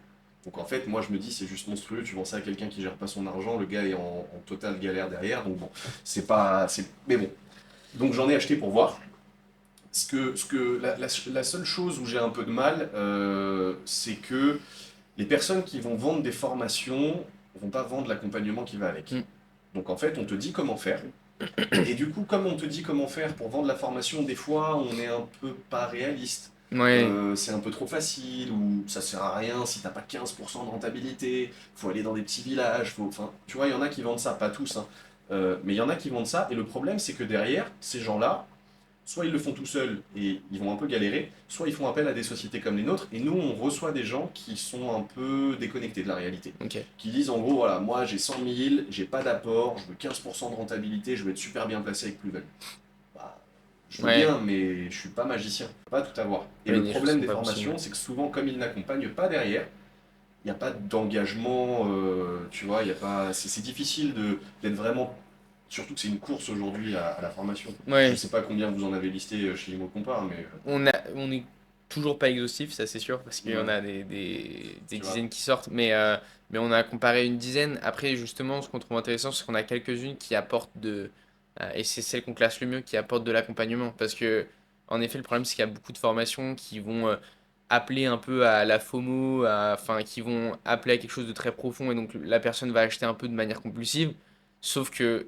Donc en fait, moi, je me dis, c'est juste monstrueux, tu vends ça à quelqu'un qui gère pas son argent, le gars est en totale galère derrière, donc bon, c'est pas... Mais bon, donc j'en ai acheté pour voir. La seule chose où j'ai un peu de mal, c'est que les personnes qui vont vendre des formations vont pas vendre l'accompagnement qui va avec. Hmm. Donc en fait, on te dit comment faire. Et du coup, comme on te dit comment faire pour vendre la formation, des fois, on est un peu pas réaliste. Ouais. C'est un peu trop facile, ou ça sert à rien si t'as pas 15% de rentabilité, faut aller dans des petits villages, enfin, tu vois, il y en a qui vendent ça, pas tous, hein. Mais il y en a qui vendent ça, et le problème, c'est que derrière, ces gens-là, soit ils le font tout seuls et ils vont un peu galérer, soit ils font appel à des sociétés comme les nôtres, et nous on reçoit des gens qui sont un peu déconnectés de la réalité, Ok. qui disent en gros, voilà, moi j'ai 100 000, j'ai pas d'apport, je veux 15% de rentabilité, je veux être super bien placé avec plus-value. Bah, je veux Ouais. bien, mais je suis pas magicien, je peux pas tout avoir. Et Ouais, le des choses problème sont des pas possibles. formations, c'est que souvent, comme ils n'accompagnent pas derrière, il n'y a pas d'engagement, tu vois, il y a pas, c'est difficile d'être vraiment. Surtout que c'est une course aujourd'hui à la formation. Je Ouais. sais pas combien vous en avez listé chez Imo Compare, mais On est toujours pas exhaustif, ça c'est sûr, parce qu'il y en ouais, a des tu vois. dizaines qui sortent, mais on a comparé une dizaine. Après, justement, ce qu'on trouve intéressant, c'est qu'on a quelques-unes qui apportent et c'est celles qu'on classe le mieux, qui apportent de l'accompagnement. Parce que, en effet, le problème, c'est qu'il y a beaucoup de formations qui vont appeler un peu à la FOMO, enfin, qui vont appeler à quelque chose de très profond, et donc la personne va acheter un peu de manière compulsive. Sauf que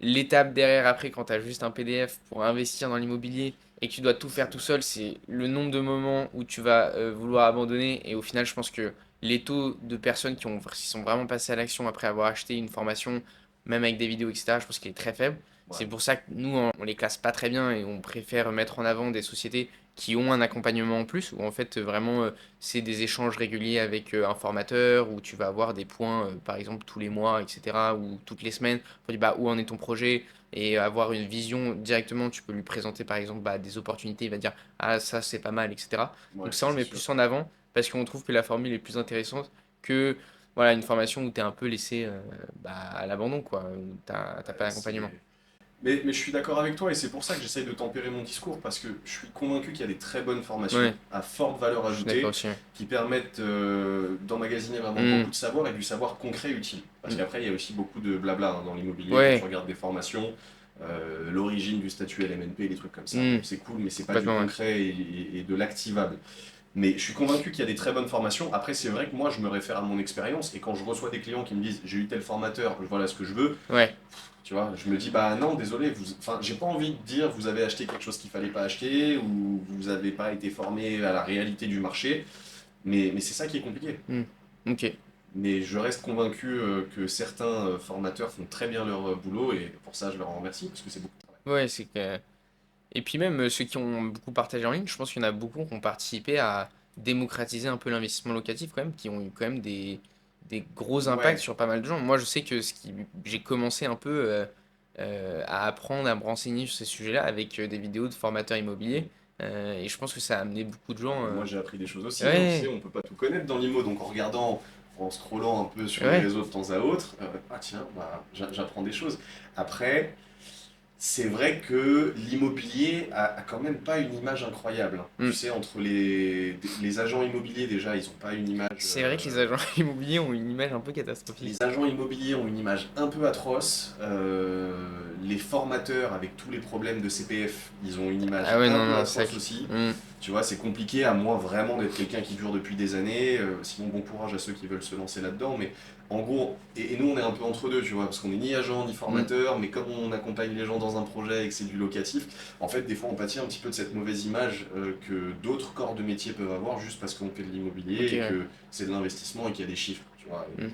l'étape derrière, après, quand tu as juste un PDF pour investir dans l'immobilier, et que tu dois tout faire tout seul, c'est le nombre de moments où tu vas vouloir abandonner. Et au final, je pense que les taux de personnes qui sont vraiment passées à l'action après avoir acheté une formation, même avec des vidéos, etc., je pense qu'il est très faible. Ouais. C'est pour ça que nous, on les classe pas très bien et on préfère mettre en avant des sociétés qui ont un accompagnement en plus, où en fait vraiment c'est des échanges réguliers avec un formateur, où tu vas avoir des points, par exemple tous les mois, etc., ou toutes les semaines, pour dire bah, où en est ton projet, et avoir une vision directement. Tu peux lui présenter par exemple bah, des opportunités, il va dire ah ça c'est pas mal, etc. Ouais, Donc ça ça on le c'est met sûr. plus en avant parce qu'on trouve que la formule est plus intéressante que voilà, une formation où tu es un peu laissé bah, à l'abandon, quoi, où t'as pas Ouais, d'accompagnement. mais je suis d'accord avec toi et c'est pour ça que j'essaye de tempérer mon discours parce que je suis convaincu qu'il y a des très bonnes formations Ouais, à forte valeur je suis d'accord ajoutée aussi. Ouais. qui permettent d'emmagasiner vraiment beaucoup Hmm, de savoir et du savoir concret utile. Parce hmm. qu'après, il y a aussi beaucoup de blabla hein, dans l'immobilier quand tu Ouais, regardes des formations, l'origine du statut LMNP, des trucs comme ça. Bon, hmm, c'est cool, mais c'est pas du complètement, ouais. concret et de l'activable. Mais je suis convaincu qu'il y a des très bonnes formations. Après, c'est vrai que moi, je me réfère à mon expérience et quand je reçois des clients qui me disent j'ai eu tel formateur, voilà ce que je veux, Ouais, tu vois, je me dis bah non, désolé, enfin, j'ai pas envie de dire vous avez acheté quelque chose qu'il fallait pas acheter ou vous avez pas été formé à la réalité du marché, mais c'est ça qui est compliqué. hmm, ok. Mais je reste convaincu que certains formateurs font très bien leur boulot et pour ça, je leur en remercie parce que c'est beaucoup de travail. Ouais, c'est que. Et puis même ceux qui ont beaucoup partagé en ligne, je pense qu'il y en a beaucoup qui ont participé à démocratiser un peu l'investissement locatif quand même, qui ont eu quand même des gros impacts Ouais, sur pas mal de gens. Moi je sais que j'ai commencé un peu à apprendre, à me renseigner sur ces sujets-là avec des vidéos de formateurs immobiliers. Et je pense que ça a amené beaucoup de gens. Mais moi j'ai appris des choses aussi, hein. Tu sais, Ouais, on peut pas tout connaître dans l'IMO, donc en regardant, en scrollant un peu sur les ouais, réseaux de temps à autre, ah tiens, bah, j'apprends des choses. Après, c'est vrai que l'immobilier a quand même pas une image incroyable, hein. Tu mm. sais, entre les agents immobiliers déjà, ils ont pas une image. C'est vrai que les agents immobiliers ont une image un peu catastrophique. Les agents immobiliers ont une image un peu atroce. Les formateurs, avec tous les problèmes de CPF, ils ont une Ah image ouais, un non, peu non, c'est atroce vrai aussi. que... Mm. Tu vois, c'est compliqué à moins vraiment d'être quelqu'un qui dure depuis des années. Sinon, bon courage à ceux qui veulent se lancer là-dedans. Mais en gros, et nous, on est un peu entre deux, tu vois, parce qu'on est ni agent ni Mm. formateur, mais comme on accompagne les gens dans un projet et que c'est du locatif, en fait, des fois, on pâtit un petit peu de cette mauvaise image que d'autres corps de métier peuvent avoir juste parce qu'on fait de l'immobilier Ok, et ouais. que c'est de l'investissement et qu'il y a des chiffres, tu vois. Mm.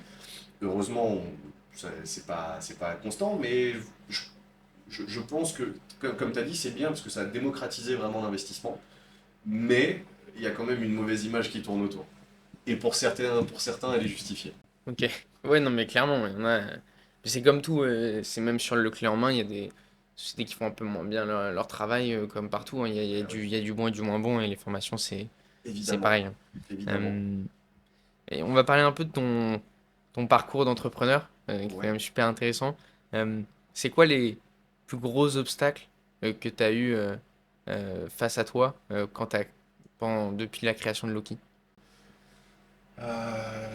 Heureusement, c'est pas constant, mais je, je pense que, comme tu as dit, c'est bien parce que ça a démocratisé vraiment l'investissement, mais il y a quand même une mauvaise image qui tourne autour. Et pour certains elle est justifiée. Ok. Ouais, non, mais clairement, il y en a. Mais c'est comme tout, c'est même sur le clé en main, il y a des sociétés qui font un peu moins bien leur travail, comme partout, hein. Ah oui, Il y a du bon et du moins bon, et les formations, c'est évidemment, pareil, hein. évidemment. Euh, et on va parler un peu de ton parcours d'entrepreneur, qui est quand Ouais. même super intéressant. C'est quoi les plus gros obstacles que tu as eu face à toi depuis la création de Loki? Euh,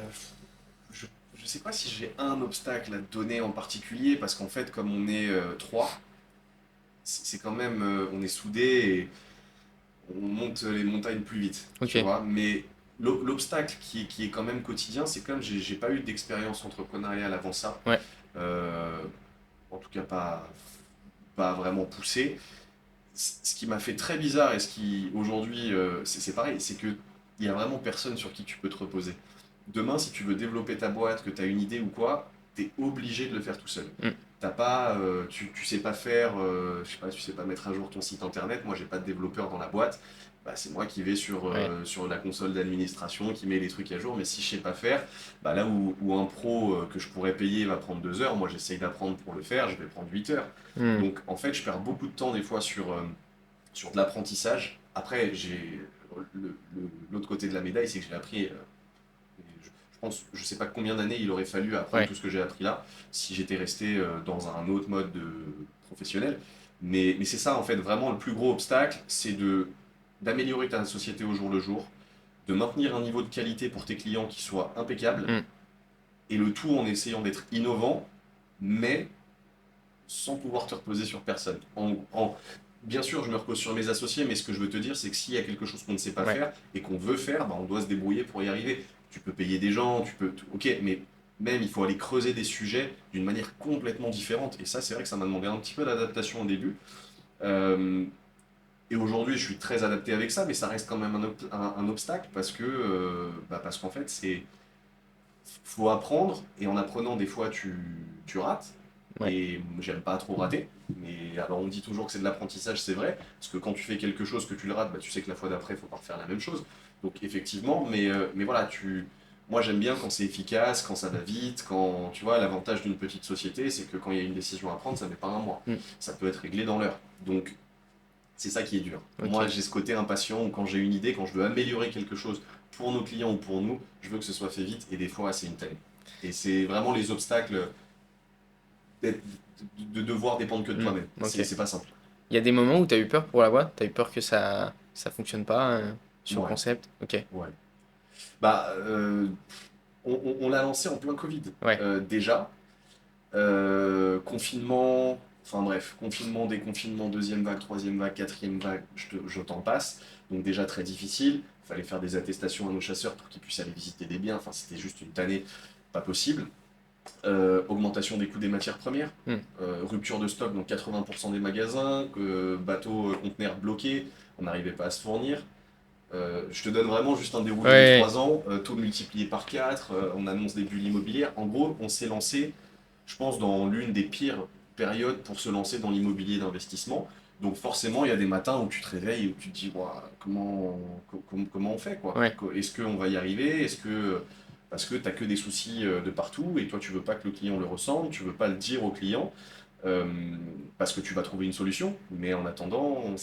je, je sais pas si j'ai un obstacle à te donner en particulier, parce qu'en fait, comme on est trois, c'est quand même, on est soudés on monte les montagnes plus vite, Ok, tu vois. Mais l'obstacle qui est quand même quotidien, c'est comme j'ai pas eu d'expérience entrepreneuriale avant ça, ouais, euh, en tout cas pas vraiment poussé. Ce qui m'a fait très bizarre et ce qui aujourd'hui, c'est pareil, c'est que il y a vraiment personne sur qui tu peux te reposer. Demain, si tu veux développer ta boîte, que tu as une idée ou quoi, tu es obligé de le faire tout seul. mm, T'as pas, tu sais pas faire, je sais pas, tu sais pas mettre à jour ton site internet. Moi, j'ai pas de développeur dans la boîte. Bah, c'est moi qui vais ouais, sur la console d'administration, qui met les trucs à jour. Mais si je sais pas faire, bah, là où un pro que je pourrais payer va prendre 2 heures, moi j'essaye d'apprendre pour le faire, je vais prendre 8 heures. mm, Donc en fait, je perds beaucoup de temps des fois sur de l'apprentissage. Après, j'ai l'autre côté de la médaille, c'est que j'ai appris. Je pense, je sais pas combien d'années il aurait fallu apprendre ouais, tout ce que j'ai appris là, si j'étais resté dans un autre mode professionnel. Mais c'est ça, en fait, vraiment le plus gros obstacle, c'est d'améliorer ta société au jour le jour, de maintenir un niveau de qualité pour tes clients qui soit impeccable, mm, et le tout en essayant d'être innovant, mais sans pouvoir te reposer sur personne. Bien sûr, je me repose sur mes associés, mais ce que je veux te dire, c'est que s'il y a quelque chose qu'on ne sait pas ouais. faire et qu'on veut faire, bah, on doit se débrouiller pour y arriver. Tu peux payer des gens, ok, mais même il faut aller creuser des sujets d'une manière complètement différente. Et ça, c'est vrai que ça m'a demandé un petit peu d'adaptation au début. Euh, et aujourd'hui, je suis très adapté avec ça, mais ça reste quand même un obstacle parce qu'en fait, c'est faut apprendre, et en apprenant, des fois, tu rates. Ouais. Et j'aime pas trop rater. Mais alors, on dit toujours que c'est de l'apprentissage, c'est vrai. Parce que quand tu fais quelque chose, que tu le rates, bah, tu sais que la fois d'après, il faut pas refaire la même chose. Donc, effectivement, mais voilà, moi, j'aime bien quand c'est efficace, quand ça va vite, quand, tu vois, l'avantage d'une petite société, c'est que quand il y a une décision à prendre, ça met pas un mois. Mm. Ça peut être réglé dans l'heure. Donc, c'est ça qui est dur. Moi, Ok. j'ai ce côté impatient où quand j'ai une idée, quand je veux améliorer quelque chose pour nos clients ou pour nous, je veux que ce soit fait vite et des fois, c'est une tannée. Et c'est vraiment les obstacles d'être- de devoir dépendre que de Mm. toi-même. Ok. C'est pas simple. Il y a des moments où tu as eu peur pour la boîte? Tu as eu peur que ça fonctionne pas sur le Ouais, concept? Ok. ouais. Bah, on l'a lancé en plein Covid. Ouais. Déjà, confinement, enfin bref, confinement, déconfinement, deuxième vague, troisième vague, quatrième vague, je t'en passe. Donc déjà très difficile. Il fallait faire des attestations à nos chasseurs pour qu'ils puissent aller visiter des biens. Enfin, c'était juste une tannée pas possible. Augmentation des coûts des matières premières. Mm. Rupture de stock dans 80% des magasins. Bateaux conteneurs bloqués. On n'arrivait pas à se fournir. Je te donne vraiment juste un déroulé des Ouais. 3 ans, taux multiplié par 4, on annonce des bulles immobilières. En gros, on s'est lancé, je pense, dans l'une des pires périodes pour se lancer dans l'immobilier d'investissement. Donc forcément, il y a des matins où tu te réveilles et où tu te dis, ouah, comment on fait quoi? Ouais. Est-ce qu'on va y arriver? Parce que tu n'as que des soucis de partout et toi tu veux pas que le client le ressente, tu veux pas le dire au client. euh, parce que tu vas trouver une solution. Mais en attendant,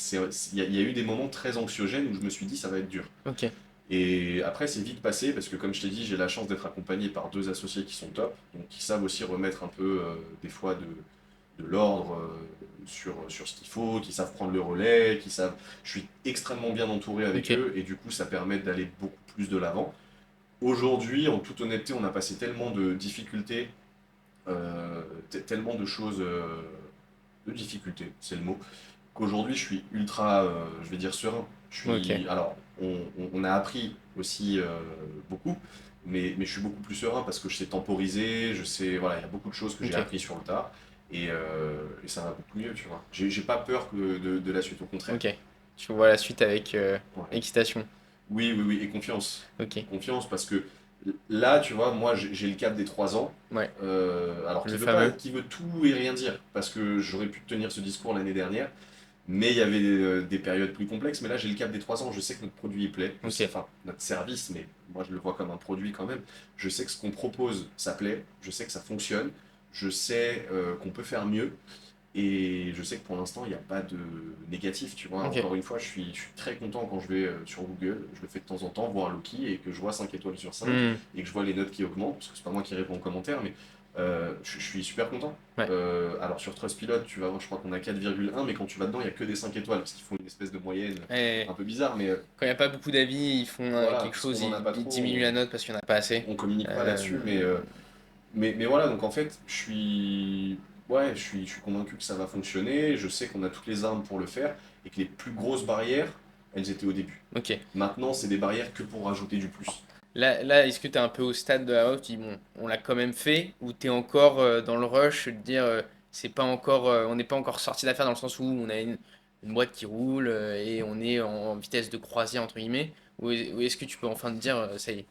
il y a eu des moments très anxiogènes où je me suis dit, ça va être dur. Ok, Et après, c'est vite passé parce que, comme je t'ai dit, j'ai la chance d'être accompagné par deux associés qui sont top, donc qui savent aussi remettre un peu, des fois, de l'ordre sur ce qu'il faut, qui savent prendre le relais, qui savent. Je suis extrêmement bien entouré avec ok, eux et du coup, ça permet d'aller beaucoup plus de l'avant. Aujourd'hui, en toute honnêteté, on a passé tellement de difficultés, tellement de choses, de difficultés, c'est le mot, qu'aujourd'hui je suis ultra, je vais dire serein. ok, Alors, on a appris aussi beaucoup, mais je suis beaucoup plus serein parce que je sais temporiser, je sais, voilà, il y a beaucoup de choses que j'ai ok, appris sur le tas et ça va beaucoup mieux, tu vois. J'ai pas peur de la suite, au contraire. ok. Tu vois la suite avec Ouais. excitation. Oui, oui, oui, et confiance. Ok, Confiance parce que là, tu vois, moi j'ai le cap des 3 ans, ouais, alors le pas, fameux. qui veut tout et rien dire, parce que j'aurais pu tenir ce discours l'année dernière. Mais il y avait des périodes plus complexes. Mais là, j'ai le cap des 3 ans. Je sais que notre produit il plaît. Je Ok, sais, enfin, notre service, mais moi, je le vois comme un produit quand même. Je sais que ce qu'on propose, ça plaît. Je sais que ça fonctionne. Je sais qu'on peut faire mieux. Et je sais que pour l'instant, il n'y a pas de négatif. Tu vois, ok. encore une fois, je suis très content quand je vais sur Google. Je le fais de temps en temps, voir Loki et que je vois 5 étoiles sur 5 Hmm, et que je vois les notes qui augmentent. Parce que c'est pas moi qui réponds aux commentaires, mais je suis super content. ouais. Alors sur Trustpilot, tu vas voir, je crois qu'on a 4,1, mais quand tu vas dedans, il n'y a que des 5 étoiles, parce qu'ils font une espèce de moyenne Et un peu bizarre, mais quand il n'y a pas beaucoup d'avis, ils font voilà, quelque parce chose, qu'on n'en a pas ils trop, diminuent la note parce qu'il n'y en a pas assez. on communique pas là-dessus, mais, Euh, mais voilà, donc en fait, ouais, je suis convaincu que ça va fonctionner, je sais qu'on a toutes les armes pour le faire, et que les plus grosses barrières, elles étaient au début. ok. Maintenant, c'est des barrières que pour rajouter du plus. Là, est-ce que tu es un peu au stade de la hausse, tu dis, bon, on l'a quand même fait, ou tu es encore dans le rush de dire, c'est pas encore, on n'est pas encore sorti d'affaire dans le sens où on a une boîte qui roule et on est en vitesse de croisière, entre guillemets, ou est-ce que tu peux enfin te dire, ça y est.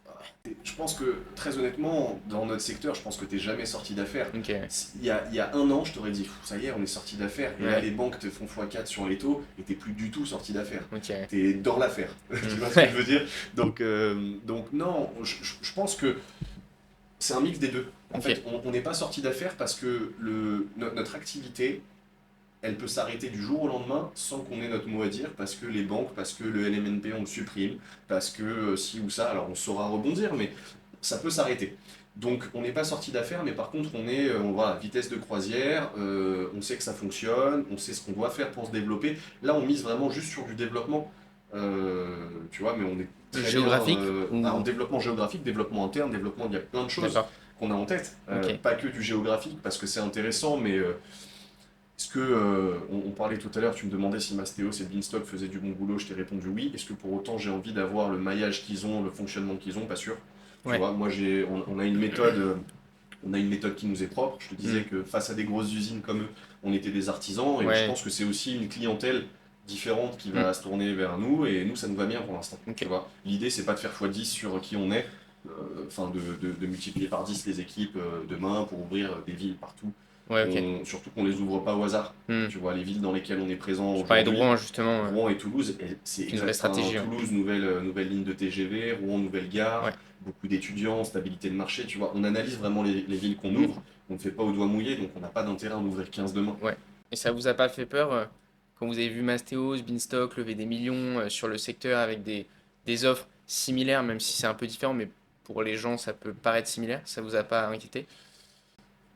Je pense que, très honnêtement, dans notre secteur, je pense que t'es jamais sorti d'affaires. Ok, Il y a un an, je t'aurais dit, ça y est, on est sorti d'affaires. Et là, ouais, les banques te font x4 sur les taux et t'es plus du tout sorti d'affaires. ok. T'es dans l'affaire. Hmm, Tu vois ce que je ouais, veux dire? Donc non, je pense que c'est un mix des deux. En ok, fait, on n'est pas sorti d'affaires parce que notre activité, elle peut s'arrêter du jour au lendemain sans qu'on ait notre mot à dire, parce que les banques, parce que le LMNP, on le supprime, parce que ci ou ça, alors on saura rebondir, mais ça peut s'arrêter. Donc on n'est pas sorti d'affaires, mais par contre on est voilà, vitesse de croisière, on sait que ça fonctionne, on sait ce qu'on doit faire pour se développer. Là on mise vraiment juste sur du développement, tu vois, mais on est très bien. géographique, Alors ou, développement géographique, développement interne, développement, il y a plein de choses d'accord, qu'on a en tête. ok, Pas que du géographique, parce que c'est intéressant, mais est-ce que, on parlait tout à l'heure, tu me demandais si Mastéos et Beanstalk faisaient du bon boulot, je t'ai répondu oui. Est-ce que pour autant j'ai envie d'avoir le maillage qu'ils ont, le fonctionnement qu'ils ont? Pas sûr. Tu ouais, vois, moi on a une méthode qui nous est propre. Je te hmm, disais que face à des grosses usines comme eux, on était des artisans et je ouais, pense que c'est aussi une clientèle différente qui hmm, va se tourner vers nous et nous ça nous va bien pour l'instant. ok, Tu vois, l'idée c'est pas de faire x10 sur qui on est, enfin de multiplier par 10 les équipes demain pour ouvrir des villes partout. ouais, ok, Surtout qu'on les ouvre pas au hasard. hmm. Tu vois, les villes dans lesquelles on est présent Je parlais de aujourd'hui, Rouen, justement, Rouen et Toulouse, et c'est une vraie exact. Enfin, stratégie, ouais. Toulouse, nouvelle ligne de TGV, Rouen, nouvelle Ouais, gare, beaucoup d'étudiants, stabilité de marché. Tu vois, on analyse vraiment les villes qu'on hmm, ouvre. On ne fait pas au doigt mouillé, donc on n'a pas d'intérêt à en ouvrir 15 demain. ouais. Et ça vous a pas fait peur quand vous avez vu Mastéos, Beanstalk lever des millions sur le secteur avec des offres similaires, même si c'est un peu différent, mais pour les gens ça peut paraître similaire, ça vous a pas inquiété?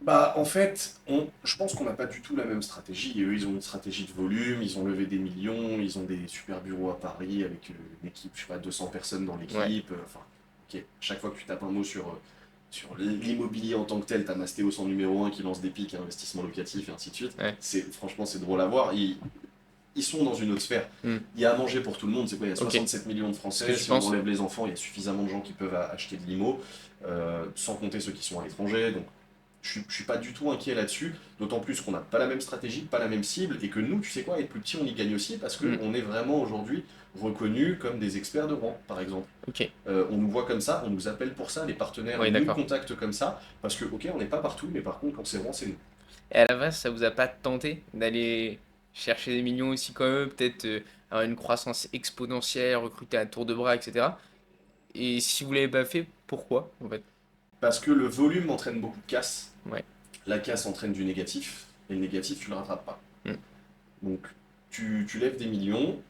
Bah, en fait, je pense qu'on n'a pas du tout la même stratégie. Et eux, ils ont une stratégie de volume, ils ont levé des millions, ils ont des super bureaux à Paris avec une équipe, je sais pas, 200 personnes dans Ouais, l'équipe. Enfin, ok, chaque fois que tu tapes un mot sur l'immobilier en tant que tel, t'as Mastéos en numéro un qui lance des pics, investissement locatif et ainsi de suite. ouais, Franchement, c'est drôle à voir. Ils sont dans une autre sphère. hmm, Il y a à manger pour tout le monde. C'est quoi? Il y a ok. 67 millions de Ce que Français. je Si on pense, enlève les enfants, il y a suffisamment de gens qui peuvent acheter de l'IMO, sans compter ceux qui sont à l'étranger. Donc, je suis pas du tout inquiet là-dessus. D'autant plus qu'on n'a pas la même stratégie, pas la même cible, et que nous, tu sais quoi, être plus petit, on y gagne aussi parce hmm, qu'on est vraiment aujourd'hui reconnus comme des experts de Rouen, par exemple. ok, On nous voit comme ça, on nous appelle pour ça, les partenaires ouais, nous d'accord. contactent comme ça, parce que, ok, on n'est pas partout, mais par contre, quand c'est Rouen, c'est nous. Et à la base, ça vous a pas tenté d'aller chercher des millions aussi quand même, peut-être avoir une croissance exponentielle, recruter à tour de bras, etc. Et si vous l'avez pas fait, pourquoi en fait? Parce que le volume entraîne beaucoup de casse. Ouais, La casse entraîne du négatif. et le négatif, tu le rattrapes pas. Mm. Donc, tu lèves des millions,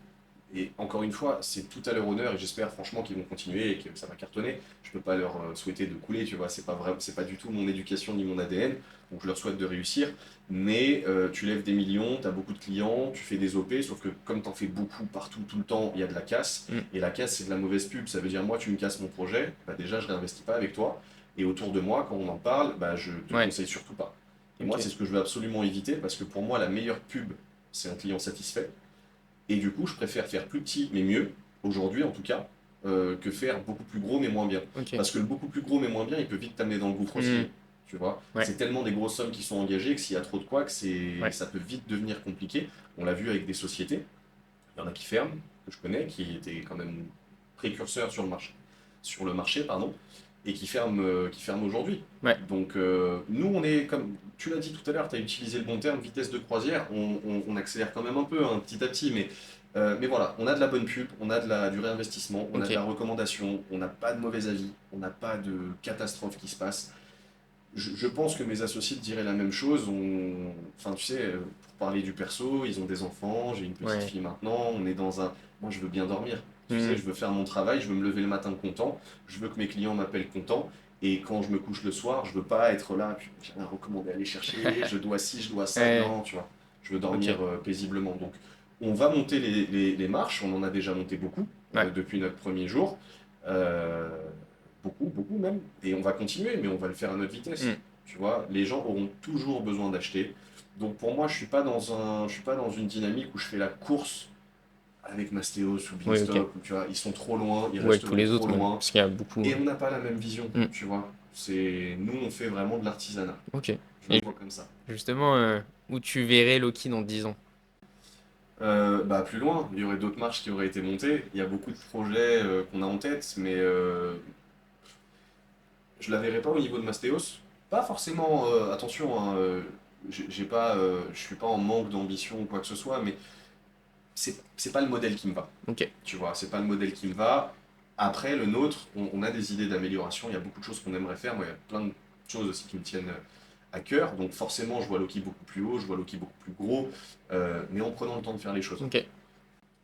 et encore une fois, c'est tout à leur honneur, et j'espère franchement qu'ils vont continuer et que ça va cartonner. Je peux pas leur souhaiter de couler, tu vois, c'est pas vrai, c'est pas du tout mon éducation ni mon ADN, donc je leur souhaite de réussir. Mais tu lèves des millions, tu as beaucoup de clients, tu fais des OP, sauf que comme tu en fais beaucoup partout, tout le temps, il y a de la casse. Mm. Et la casse, c'est de la mauvaise pub. Ça veut dire, moi, tu me casses mon projet, bah déjà, je réinvestis pas avec toi. Et autour de moi, quand on en parle, bah, je te Ouais, conseille surtout pas. Et moi, ok. c'est ce que je veux absolument éviter parce que pour moi, la meilleure pub, c'est un client satisfait. Et du coup, je préfère faire plus petit mais mieux, aujourd'hui en tout cas, que faire beaucoup plus gros mais moins bien. Ok. Parce que le beaucoup plus gros mais moins bien, il peut vite t'amener dans le gouffre aussi, Hmm. hein, tu vois. Ouais, C'est tellement des grosses sommes qui sont engagées que s'il y a trop de couacs, ouais. ça peut vite devenir compliqué. On l'a vu avec des sociétés, il y en a qui ferment, que je connais, qui étaient quand même précurseurs sur le marché, pardon, et qui ferment aujourd'hui. Ouais. Donc nous, on est, comme tu l'as dit tout à l'heure, tu as utilisé le bon terme, vitesse de croisière, on accélère quand même un peu, hein, petit à petit, mais voilà, on a de la bonne pub, on a du réinvestissement, on a de Ok. la recommandation, on n'a pas de mauvais avis, on n'a pas de catastrophe qui se passe. Je pense que mes associés te diraient la même chose. Enfin, tu sais, pour parler du perso, ils ont des enfants, j'ai une petite Ouais. fille maintenant, on est dans un... Moi, je veux bien dormir. Tu sais, Hmm. je veux faire mon travail, je veux me lever le matin content, je veux que mes clients m'appellent content, et quand je me couche le soir, je veux pas être là, puis j'ai rien recommandé à aller chercher, je dois ci, je dois ça. Ouais. Non, tu vois, je veux Ok. dormir paisiblement. Donc, on va monter les marches, on en a déjà monté beaucoup Ouais. depuis notre premier jour. Euh, Beaucoup, beaucoup même. Et on va continuer, mais on va le faire à notre vitesse. Hmm. Tu vois, les gens auront toujours besoin d'acheter. Donc pour moi, je suis pas dans une dynamique où je fais la course avec Mastéos ou Oui, ok. Beanstock, où, tu vois, ils sont trop loin, ils Ou avec tous resteront les trop autres, même. loin, Parce qu'il y a beaucoup. et on n'a pas la même vision, Hmm. tu vois. Nous, on fait vraiment de l'artisanat. Ok. Je le Et vois comme ça. justement, où tu verrais Loki dans 10 ans? Bah plus loin, il y aurait d'autres marches qui auraient été montées. Il y a beaucoup de projets qu'on a en tête, mais je la verrai pas au niveau de Mastéos. Pas forcément, attention, hein, je suis pas en manque d'ambition ou quoi que ce soit, mais c'est pas le modèle qui me va. Ok. Tu vois, c'est pas le modèle qui me va. Après, le nôtre, on a des idées d'amélioration, il y a beaucoup de choses qu'on aimerait faire. Moi, il y a plein de choses aussi qui me tiennent à cœur. Donc forcément, je vois Loki beaucoup plus haut, je vois Loki beaucoup plus gros, mais en prenant le temps de faire les choses. Ok.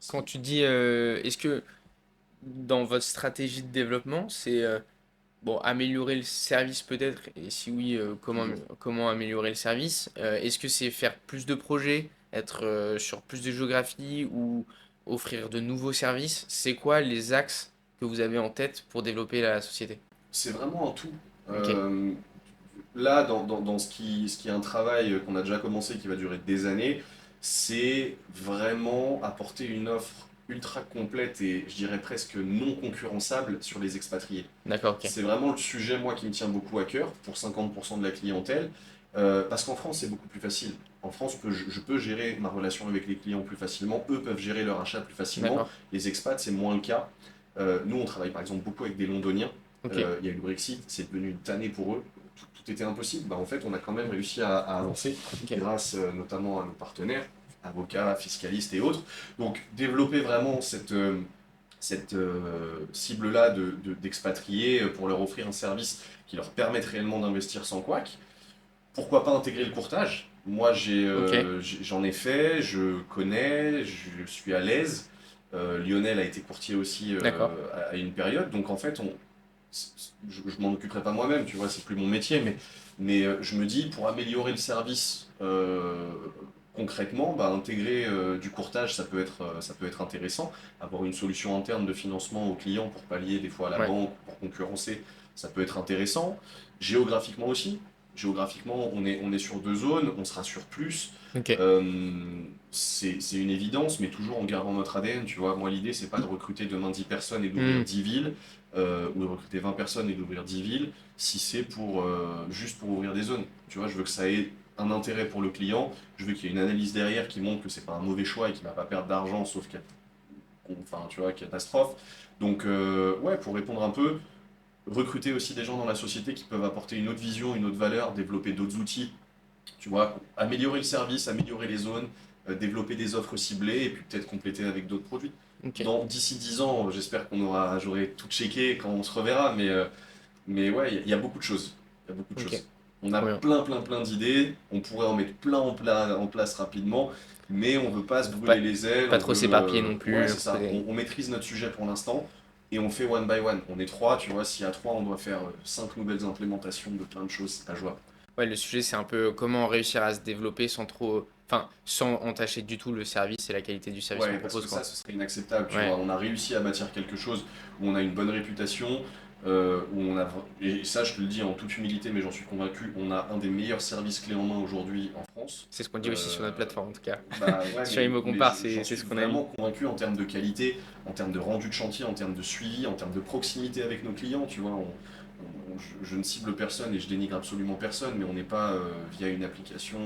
Quand tu dis, est-ce que dans votre stratégie de développement, c'est bon, améliorer le service peut-être, et si oui, Toujours. comment améliorer le service? Est-ce que c'est faire plus de projets, être sur plus de géographie ou offrir de nouveaux services? C'est quoi les axes que vous avez en tête pour développer la société? C'est vraiment un tout. Ok, Euh, Là, dans ce qui est un travail qu'on a déjà commencé, qui va durer des années, c'est vraiment apporter une offre ultra complète et je dirais presque non concurrençable sur les expatriés. d'accord, ok. C'est vraiment le sujet, moi, qui me tient beaucoup à cœur pour 50% de la clientèle, parce qu'en France, c'est beaucoup plus facile. En France, je peux gérer ma relation avec les clients plus facilement, eux peuvent gérer leur achat plus facilement. D'accord, Les expats, c'est moins le cas. Nous, on travaille par exemple beaucoup avec des Londoniens. ok, Il y a eu le Brexit, c'est devenu une tannée pour eux. Tout était impossible. Bah, en fait, on a quand même réussi à avancer ok, grâce notamment à nos partenaires, avocats, fiscalistes et autres. Donc, développer vraiment cette cible-là d'expatriés pour leur offrir un service qui leur permette réellement d'investir sans couac. Pourquoi pas intégrer le courtage? Moi, ok, j'en ai fait, je connais, je suis à l'aise. Lionel a été courtier aussi d'accord, à une période, donc en fait, je m'en occuperai pas moi-même, tu vois, c'est plus mon métier, mais je me dis, pour améliorer le service concrètement, bah, intégrer du courtage, ça peut être intéressant. Avoir une solution interne de financement aux clients pour pallier des fois à la ouais, banque, pour concurrencer, ça peut être intéressant. Géographiquement aussi. Géographiquement, on est sur deux zones, on sera sur plus. ok, C'est une évidence, mais toujours en gardant notre ADN, tu vois. Moi, l'idée, c'est pas de recruter demain 10 personnes et d'ouvrir hmm, 10 villes, ou de recruter 20 personnes et d'ouvrir 10 villes, si c'est pour, juste pour ouvrir des zones. Tu vois, je veux que ça ait un intérêt pour le client, je veux qu'il y ait une analyse derrière qui montre que c'est pas un mauvais choix et qu'il va pas perdre d'argent, sauf qu'il y a, enfin, tu vois, catastrophe. Donc, ouais, pour répondre un peu, recruter aussi des gens dans la société qui peuvent apporter une autre vision, une autre valeur, développer d'autres outils, tu vois, améliorer le service, améliorer les zones, développer des offres ciblées et puis peut-être compléter avec d'autres produits. ok, D'ici 10 ans, j'espère j'aurai tout checké quand on se reverra, mais ouais, il y a beaucoup de choses. Il y a beaucoup de ok. choses. On a Trop bien. plein d'idées, on pourrait en mettre plein en place rapidement, mais on veut pas se Faut brûler pas, les ailes, pas on trop veut... s'éparpiller non Ouais, plus. c'est ça, on maîtrise notre sujet pour l'instant, et on fait one by one. On est trois, tu vois, si à trois on doit faire cinq nouvelles implémentations de plein de choses, c'est pas jouable. Ouais, le sujet, c'est un peu comment réussir à se développer sans trop, enfin, sans entacher du tout le service et la qualité du service qu'on Ouais, parce que propose, ça, quoi. ce serait inacceptable, tu Ouais, vois. On a réussi à bâtir quelque chose où on a une bonne réputation, où on a, et ça, je te le dis en toute humilité, mais j'en suis convaincu, on a un des meilleurs services clés en main aujourd'hui en France. c'est ce qu'on dit aussi sur notre Euh, plateforme, en tout cas. Bah ouais, Sur Imo mais Compare, j'en c'est suis ce qu'on a mis. vraiment convaincu en termes de qualité, en termes de rendu de chantier, en termes de suivi, en termes de proximité avec nos clients, tu vois. Je ne cible personne et je dénigre absolument personne, mais on n'est pas via une application.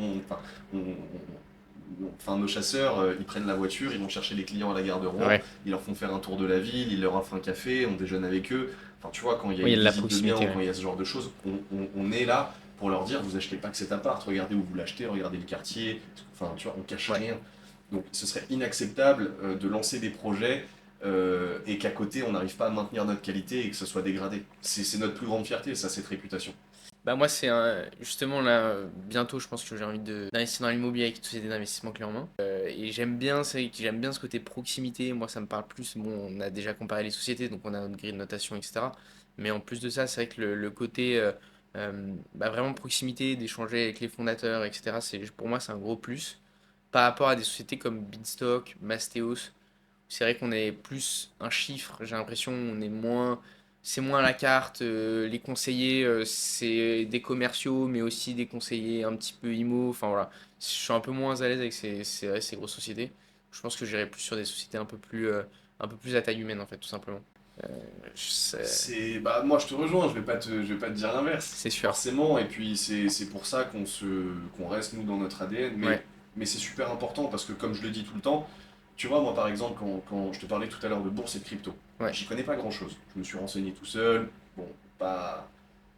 Enfin, nos chasseurs, ils prennent la voiture, ils vont chercher les clients à la gare de Rouen, Ouais, ils leur font faire un tour de la ville, ils leur offrent un café, on déjeune avec eux. Enfin, tu vois, quand il y a oui, il y une a de la visite de biens proximité, ou quand ouais. il y a ce genre de choses, on est là pour leur dire vous achetez pas que cet appart, regardez où vous l'achetez, regardez le quartier. Enfin, tu vois, on cache Ouais. rien. Donc, ce serait inacceptable de lancer des projets et qu'à côté on n'arrive pas à maintenir notre qualité et que ce soit dégradé. C'est notre plus grande fierté, ça, cette réputation. Bah moi c'est justement là bientôt je pense que j'ai envie d'investir dans l'immobilier avec une société d'investissement clé en main. Et j'aime bien j'aime bien ce côté proximité, moi ça me parle plus. Bon, on a déjà comparé les sociétés donc on a notre grille de notation etc. Mais en plus de ça c'est vrai que le côté bah, vraiment proximité, d'échanger avec les fondateurs etc. Pour moi c'est un gros plus par rapport à des sociétés comme Beanstock, Mastéos. C'est vrai qu'on est plus un chiffre, j'ai l'impression, on est moins, c'est moins à la carte. Les conseillers, c'est des commerciaux, mais aussi des conseillers un petit peu IMO. Enfin voilà, je suis un peu moins à l'aise avec ces grosses sociétés. Je pense que j'irais plus sur des sociétés un peu plus à taille humaine en fait, tout simplement. Euh, Bah, moi je te rejoins, je vais pas te dire l'inverse, c'est sûr. forcément, et puis c'est pour ça qu'on reste nous dans notre ADN, Ouais, mais c'est super important parce que comme je le dis tout le temps, tu vois, moi par exemple, quand je te parlais tout à l'heure de bourse et de crypto, ouais. j'y connais pas grand chose. Je me suis renseigné tout seul, bon, pas,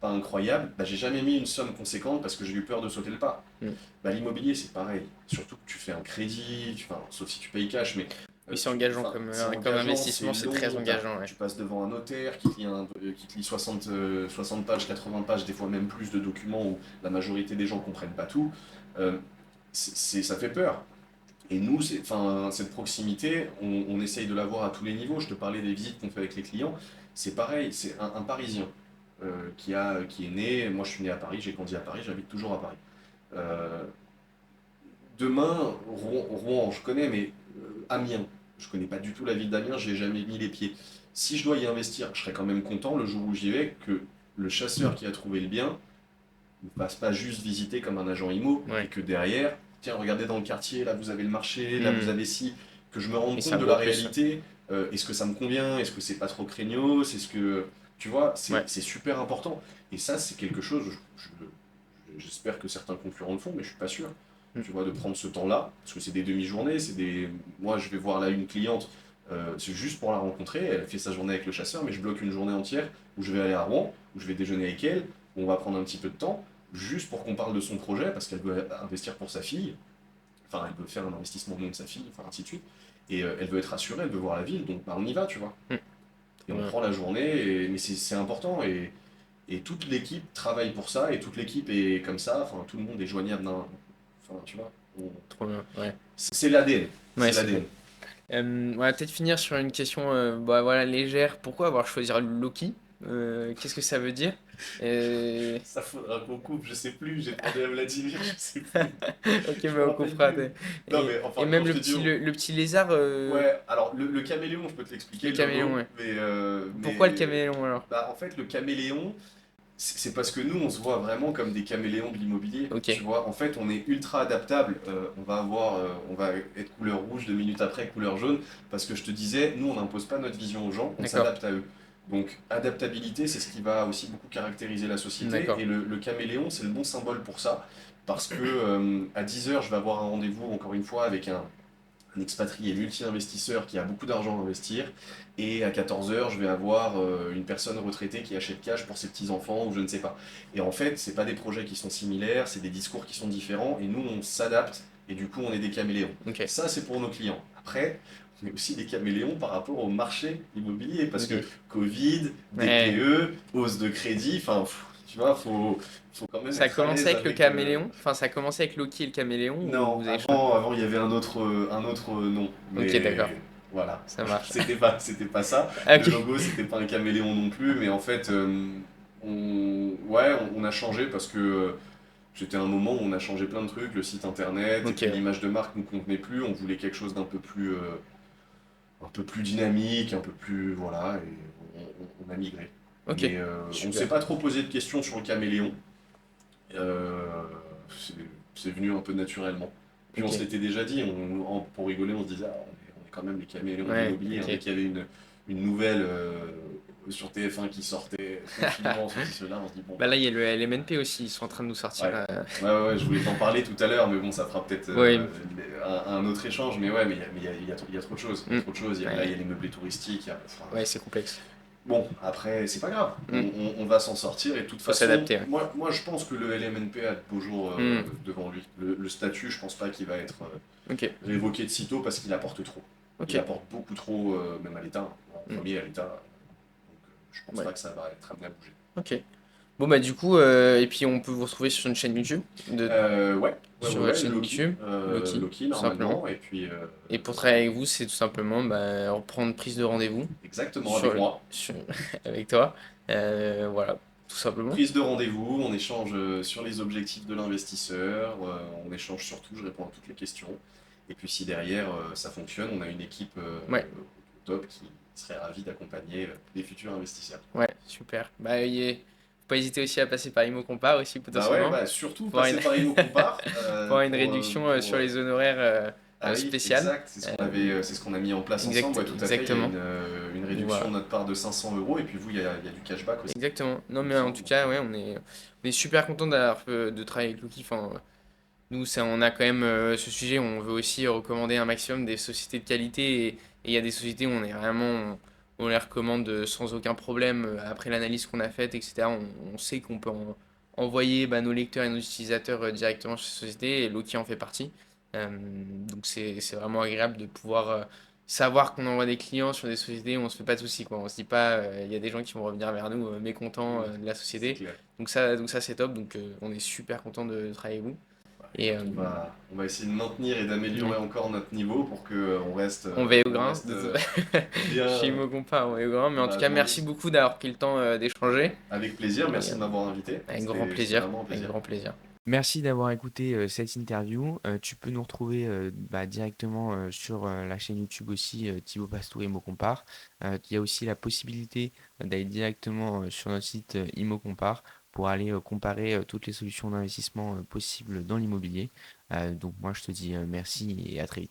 pas incroyable, bah, j'ai jamais mis une somme conséquente parce que j'ai eu peur de sauter le pas. Mm. Bah, l'immobilier c'est pareil, surtout que tu fais un crédit, enfin, sauf si tu payes cash, mais Oui, c'est engageant enfin, c'est comme engageant, c'est investissement, c'est très long, engageant. Ouais. tu passes devant un notaire qui te lit 60 pages, 80 pages, des fois même plus de documents où la majorité des gens comprennent pas tout. Euh, ça fait peur. Et nous, enfin, cette proximité, on essaye de l'avoir à tous les niveaux. Je te parlais des visites qu'on fait avec les clients. C'est pareil, c'est un Parisien qui est né. Moi, je suis né à Paris, j'ai grandi à Paris, j'habite toujours à Paris. Euh, Demain, Rouen, je connais, mais Amiens, je connais pas du tout la ville d'Amiens, j'y ai jamais mis les pieds. Si je dois y investir, je serais quand même content le jour où j'y vais que le chasseur qui a trouvé le bien ne passe pas juste visiter comme un agent IMO et Ouais. que derrière, tiens, regardez dans le quartier, là vous avez le marché, là vous Mm. avez ci, que je me rende Et c'est compte un de la gros plus. réalité. Est-ce que ça me convient? Est-ce que c'est pas trop craignos? Est-ce que, tu vois, Ouais. c'est super important. Et ça, c'est quelque chose, j'espère que certains concurrents le font, mais je suis pas sûr. Mm. Tu vois, de prendre ce temps-là, parce que c'est des demi-journées, moi, je vais voir là une cliente, c'est juste pour la rencontrer. Elle fait sa journée avec le chasseur, mais je bloque une journée entière où je vais aller à Rouen, où je vais déjeuner avec elle, où on va prendre un petit peu de temps, juste pour qu'on parle de son projet, parce qu'elle veut investir pour sa fille. Enfin, elle veut faire un investissement au nom de sa fille, enfin ainsi de suite. Et elle veut être rassurée, elle veut voir la ville, donc bah, on y va, tu vois. Mm. Et Trop on bien. prend la journée, mais c'est important. Et toute l'équipe travaille pour ça, et toute l'équipe est comme ça, enfin tout le monde est joignable d'un. Enfin, tu vois, Trop bien. Ouais. c'est l'ADN. Ouais, C'est c'est l'ADN. clair. On va peut-être finir sur une question bah, voilà, légère. Pourquoi avoir choisi Loki? Qu'est-ce que ça veut dire? Euh, Ça faudra qu'on coupe, je sais plus, j'ai demandé à Vladimir, je sais plus, Ok, je me bah, on rappelle coupera. plus. Non Et, mais et enfin, quand même je te dis, le petit lézard, ouais, alors le caméléon, je peux te le l'expliquer, le caméléon, logo, ouais. Pourquoi le mais caméléon alors? bah, en fait, le caméléon, c'est parce que nous, on se voit vraiment comme des caméléons de l'immobilier. Ok, Tu vois, en fait, on est ultra adaptable. On va être couleur rouge 2 minutes après, couleur jaune, parce que je te disais, nous, on n'impose pas notre vision aux gens, on d'accord, s'adapte à eux. Donc, adaptabilité, c'est ce qui va aussi beaucoup caractériser la société. d'accord. Et le caméléon, c'est le bon symbole pour ça, parce que à 10 heures, je vais avoir un rendez-vous, encore une fois, avec un expatrié multi-investisseur qui a beaucoup d'argent à investir. Et à 14 heures, je vais avoir une personne retraitée qui achète cash pour ses petits-enfants ou je ne sais pas. Et en fait, c'est pas des projets qui sont similaires, c'est des discours qui sont différents et nous, on s'adapte et du coup, on est des caméléons. Ok, Ça, c'est pour nos clients. Après, on est aussi des caméléons par rapport au marché immobilier parce que ok. Covid, Ouais, DPE, hausse de crédit, enfin, Tu vois, faut quand même Ça a être à commencé l'aise avec le avec. caméléon? Enfin, ça a commencé avec Loki et le caméléon ou Non, vous avez changé? avant il y avait un autre nom, Ok, d'accord, mais voilà, ça marche. c'était pas ça. Ah, Le ok, logo, c'était pas un caméléon non plus, mais en fait, on a changé parce que c'était un moment où on a changé plein de trucs, le site internet, et ok, puis ouais. l'image de marque nous convenait plus, on voulait quelque chose un peu plus dynamique, un peu plus, voilà, et on a migré. Ok, Mais on s'est super. pas trop posé de questions sur le caméléon. Euh, c'est c'est venu un peu naturellement. Puis on Ok, se l'était déjà dit, pour rigoler, on se disait, ah, on est quand même les caméléons de ouais, l'immobilier, hein. Dès ok. qu'il y avait une nouvelle sur TF1 qui sortait, confinement, ceci, cela, on se dit, bon, Bah là, il y a le LMNP aussi, ils sont en train de nous sortir. ouais. Ouais, je voulais t'en parler tout à l'heure, mais bon, ça fera peut-être Ouais, un autre échange. Mais ouais, mais il y a trop de choses. Il y a mm, trop de choses. Là, il y ouais, a les meublés touristiques. Enfin, ouais, c'est complexe. bon, après, c'est pas grave. Mm, On va s'en sortir. Et de toute faut façon, s'adapter, ouais. moi, je pense que le LMNP a de beaux jours Mm, devant lui. Le statut, je pense pas qu'il va être ok, révoqué de sitôt parce qu'il apporte trop. ok, Il apporte beaucoup trop, même à l'État. En mm, premier, à l'État. Donc, je pense ouais, pas que ça va être amené à bouger. ok. Bon, bah, du coup, et puis on peut vous retrouver sur une chaîne YouTube, sur votre Ouais, chaîne Loki. YouTube, Loki, Loki, tout simplement. normalement. Et puis, Et pour travailler avec vous, c'est tout simplement bah, reprendre prise de rendez-vous exactement, avec sur, moi. sur- avec toi. Voilà, tout simplement. Prise de rendez-vous, on échange sur les objectifs de l'investisseur, on échange surtout, je réponds à toutes les questions. Et puis si derrière ça fonctionne, on a une équipe Ouais, au top qui serait ravie d'accompagner les futurs investisseurs. ouais, super. Bah, faut pas hésiter aussi à passer par Imo Compare aussi Bah ouais, potentiellement bah surtout pour avoir passer une, par ImoCompare pour avoir une réduction sur les honoraires ah oui, spéciales. exact, Euh, c'est ce qu'on a mis en place ensemble, ouais, tout à fait. Il y a exactement. une Donc réduction voilà. de notre part de 500 euros et puis vous, il y a du cashback aussi, Exactement. Non, il me mais en semble. tout Donc, cas, ouais, on est super content d'avoir de travailler avec Loki. Enfin, nous, on a quand même ce sujet, on veut aussi recommander un maximum des sociétés de qualité et il y a des sociétés où on les recommande sans aucun problème après l'analyse qu'on a faite, etc. On sait qu'on peut envoyer bah, nos lecteurs et nos utilisateurs directement chez ces sociétés et Loki en fait partie. Donc c'est vraiment agréable de pouvoir savoir qu'on envoie des clients sur des sociétés où on se fait pas de soucis, quoi. On se dit pas, il y a des gens qui vont revenir vers nous mécontents oui, de la c'est société. clair. Donc ça c'est top. Donc on est super content de travailler avec vous. Et Écoute, on va essayer de maintenir et d'améliorer oui, encore notre niveau pour que on veille au on grain. reste bien Chez Imo Compa, on veille au grain. Mais en tout bah, cas, merci beaucoup d'avoir pris le temps d'échanger. avec plaisir. Et, Merci de m'avoir invité. avec grand C'était plaisir. vraiment un Avec plaisir. grand plaisir. Merci d'avoir écouté cette interview. Tu peux nous retrouver bah, directement sur la chaîne YouTube aussi, Thibaut Pastou et Imo Compare. Il y a aussi la possibilité d'aller directement sur notre site Imo Compare pour aller comparer toutes les solutions d'investissement possibles dans l'immobilier. Donc moi je te dis merci et à très vite.